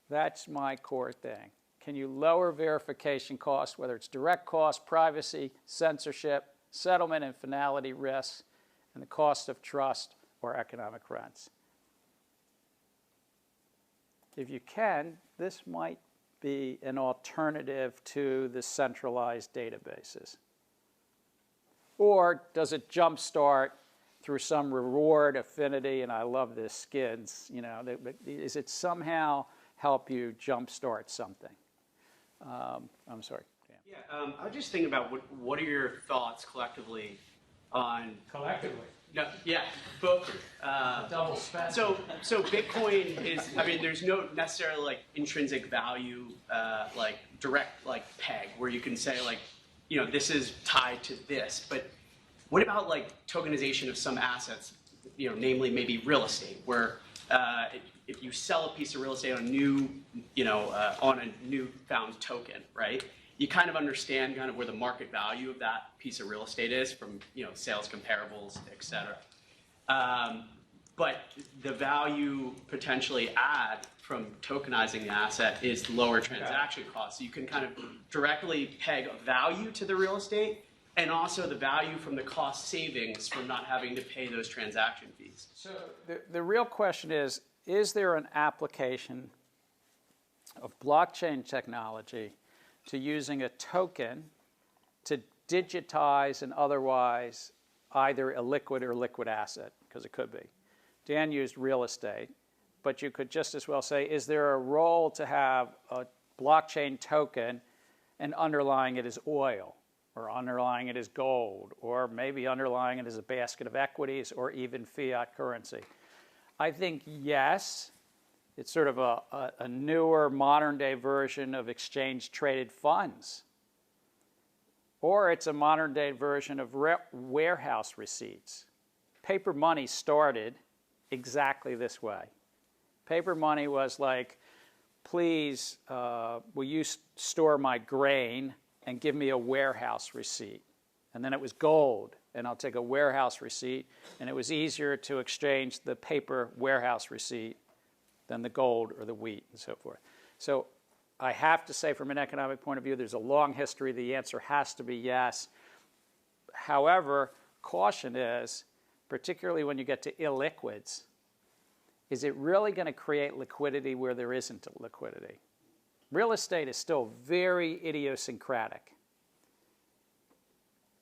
That's my core thing. Can you lower verification costs, whether it's direct cost, privacy, censorship, settlement and finality risks, and the cost of trust or economic rents? If you can, this might be an alternative to the centralized databases. Or does it jumpstart through some reward affinity, and I love this, skids, is it somehow help you jumpstart something? I'm sorry. Yeah, I was just thinking about what are your thoughts collectively on... Collectively? No, yeah, both. Double spend. So Bitcoin is, I mean, there's no necessarily like intrinsic value, like direct like peg where you can say like, this is tied to this. But what about like tokenization of some assets, namely maybe real estate, where if you sell a piece of real estate on a newfound token, right? You kind of understand kind of where the market value of that piece of real estate is from sales comparables, et cetera. But the value potentially add from tokenizing the asset is lower transaction costs. So you can kind of directly peg a value to the real estate and also the value from the cost savings from not having to pay those transaction fees. So the real question is there an application of blockchain technology to using a token to digitize an otherwise either a liquid or liquid asset, because it could be. Dan used real estate, but you could just as well say, is there a role to have a blockchain token and underlying it is oil, or underlying it is gold, or maybe underlying it is a basket of equities or even fiat currency? I think yes. It's sort of a newer, modern-day version of exchange-traded funds. Or it's a modern-day version of warehouse receipts. Paper money started exactly this way. Paper money was like, please, will you store my grain and give me a warehouse receipt? And then it was gold, and I'll take a warehouse receipt, and it was easier to exchange the paper warehouse receipt than the gold or the wheat and so forth. So I have to say from an economic point of view, there's a long history. The answer has to be yes. However, caution is, particularly when you get to illiquids, is it really going to create liquidity where there isn't liquidity? Real estate is still very idiosyncratic.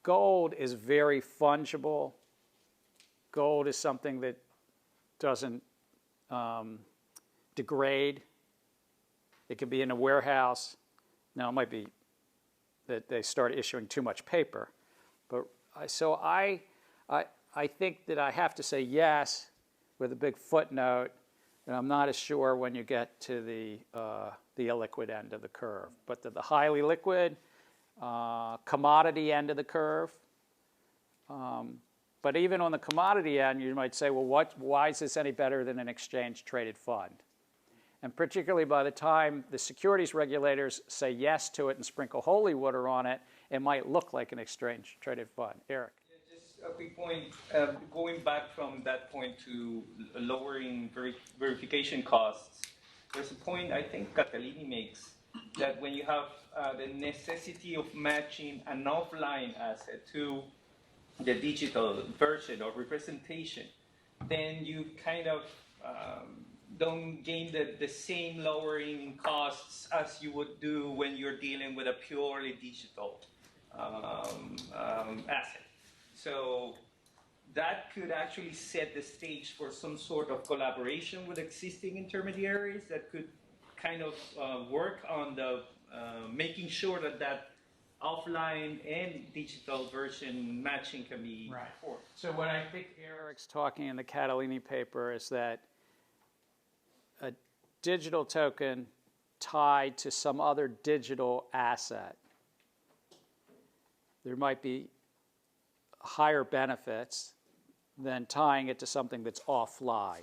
Gold is very fungible. Gold is something that doesn't degrade. It could be in a warehouse. Now, it might be that they start issuing too much paper. But so I think that I have to say yes with a big footnote, and I'm not as sure when you get to the illiquid end of the curve. But the highly liquid, commodity end of the curve. But even on the commodity end, you might say, well, why is this any better than an exchange-traded fund? And particularly by the time the securities regulators say yes to it and sprinkle holy water on it, it might look like an exchange-traded fund. Eric. Just a quick point. Going back from that point to lowering verification costs, there's a point I think Catalini makes that when you have the necessity of matching an offline asset to the digital version or representation, then you kind of don't gain the same lowering costs as you would do when you're dealing with a purely digital asset. So that could actually set the stage for some sort of collaboration with existing intermediaries that could kind of work on the making sure that offline and digital version matching can be performed. So what I think Eric's talking in the Catalini paper is that a digital token tied to some other digital asset, there might be higher benefits than tying it to something that's offline.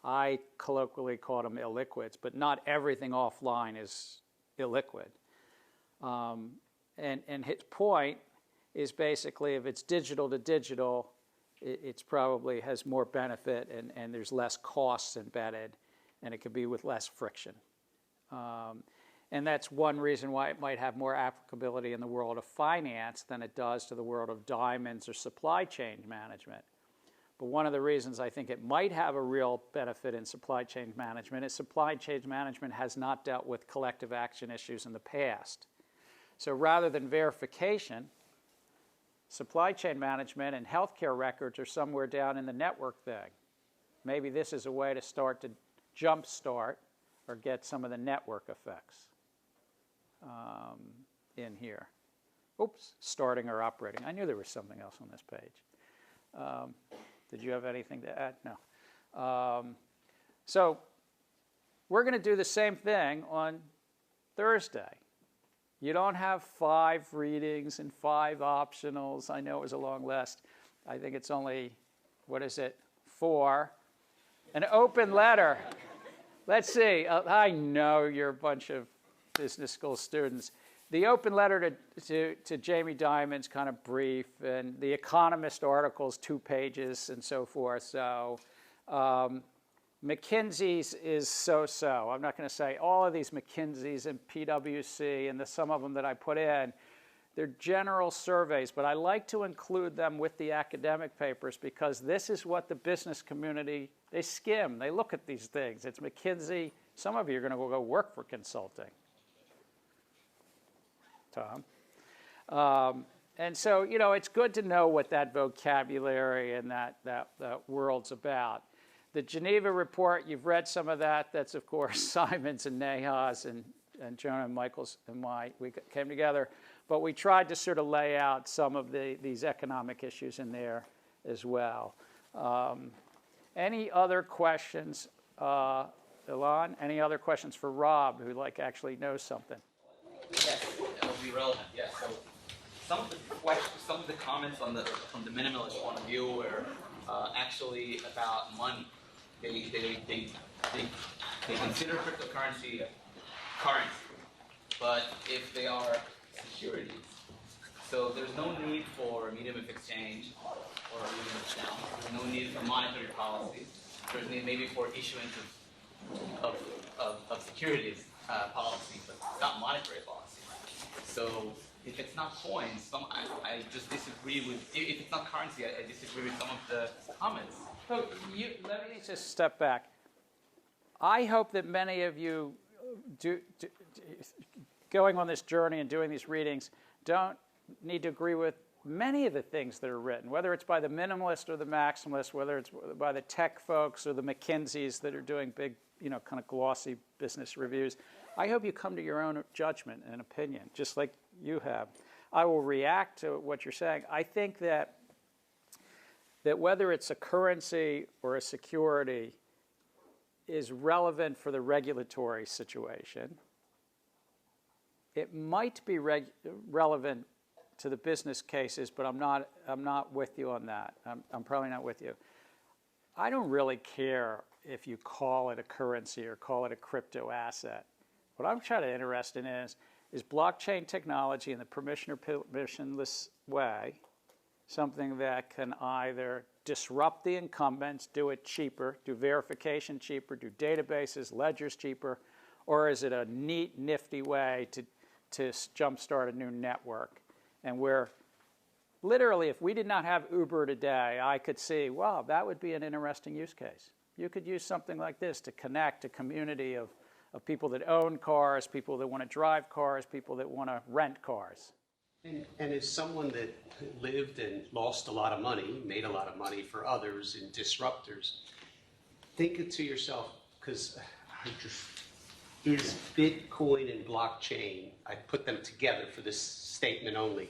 I colloquially call them illiquids, but not everything offline is illiquid. And his point is basically if it's digital to digital, it's probably has more benefit and there's less costs embedded, and it could be with less friction. And that's one reason why it might have more applicability in the world of finance than it does to the world of diamonds or supply chain management. But one of the reasons I think it might have a real benefit in supply chain management is supply chain management has not dealt with collective action issues in the past. So rather than verification, supply chain management and healthcare records are somewhere down in the network thing. Maybe this is a way to start to jumpstart or get some of the network effects in here. Oops, starting or operating. I knew there was something else on this page. Did you have anything to add? No. So we're going to do the same thing on Thursday. You don't have 5 readings and 5 optionals. I know it was a long list. I think it's only, 4. An open letter. Let's see. I know you're a bunch of business school students. The open letter to Jamie Dimon's kind of brief, and the Economist article's 2 pages and so forth. So McKinsey's is so-so. I'm not going to say all of these McKinsey's and PwC and some of them that I put in. They're general surveys, but I like to include them with the academic papers because this is what the business community, they skim. They look at these things. It's McKinsey. Some of you are going to go work for consulting. Tom. And so, it's good to know what that vocabulary and that world's about. The Geneva report, you've read some of that. That's, of course, Simon's and Neha's and Jonah and Michael's and we came together. But we tried to sort of lay out some of these economic issues in there as well. Any other questions, Ilan? Any other questions for Rob, who actually knows something? Yes, that would be relevant. Yes. So some of the comments from the minimalist point of view were actually about money. They consider cryptocurrency currency, but if they are securities, so there's no need for medium of exchange or medium of sale. There's no need for monetary policies. There's need maybe for issuance of of securities policy, but not monetary policy. So if it's not coins, I just disagree with. If it's not currency, I disagree with some of the comments. So let me just step back. I hope that many of you going on this journey and doing these readings don't need to agree with many of the things that are written, whether it's by the minimalist or the maximalist, whether it's by the tech folks or the McKinseys that are doing big, kind of glossy business reviews. I hope you come to your own judgment and opinion, just like you have. I will react to what you're saying. I think that whether it's a currency or a security is relevant for the regulatory situation. It might be relevant to the business cases, but I'm not with you on that. I'm probably not with you. I don't really care if you call it a currency or call it a crypto asset. What I'm trying to interested in is blockchain technology in the permission or permissionless way, something that can either disrupt the incumbents, do it cheaper, do verification cheaper, do databases, ledgers cheaper, or is it a neat, nifty way to jumpstart a new network? And where literally, if we did not have Uber today, I could see, wow, that would be an interesting use case. You could use something like this to connect a community of people that own cars, people that want to drive cars, people that want to rent cars. And as someone that lived and lost a lot of money, made a lot of money for others and disruptors, think it to yourself, because is Bitcoin and blockchain, I put them together for this statement only,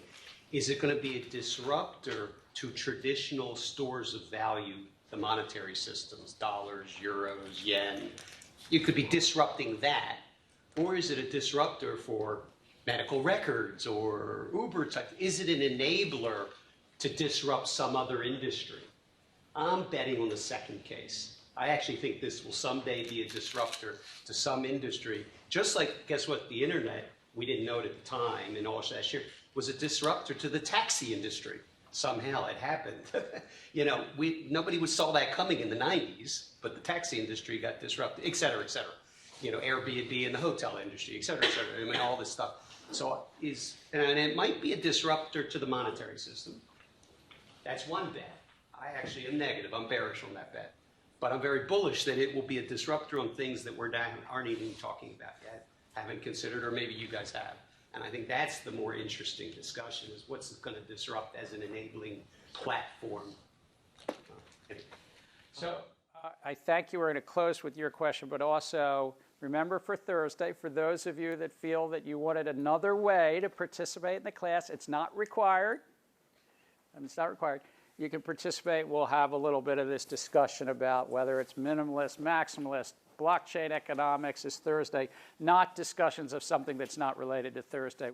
is it going to be a disruptor to traditional stores of value, the monetary systems, dollars, euros, yen? You could be disrupting that. Or is it a disruptor for medical records or Uber type? Is it an enabler to disrupt some other industry? I'm betting on the second case. I actually think this will someday be a disruptor to some industry. Just like, guess what, the internet, we didn't know it at the time, and all that shit, was a disruptor to the taxi industry. Somehow it happened. Nobody saw that coming in the 90s, but the taxi industry got disrupted, et cetera, et cetera. Airbnb in the hotel industry, et cetera, et cetera. I mean, all this stuff. So and it might be a disruptor to the monetary system. That's one bet. I actually am negative. I'm bearish on that bet. But I'm very bullish that it will be a disruptor on things that we aren't even talking about yet, haven't considered, or maybe you guys have. And I think that's the more interesting discussion, is what's it going to disrupt as an enabling platform. So I thank you. We're going to close with your question, but also remember for Thursday, for those of you that feel that you wanted another way to participate in the class, it's not required. It's not required. You can participate. We'll have a little bit of this discussion about whether it's minimalist, maximalist, blockchain economics is Thursday, not discussions of something that's not related to Thursday.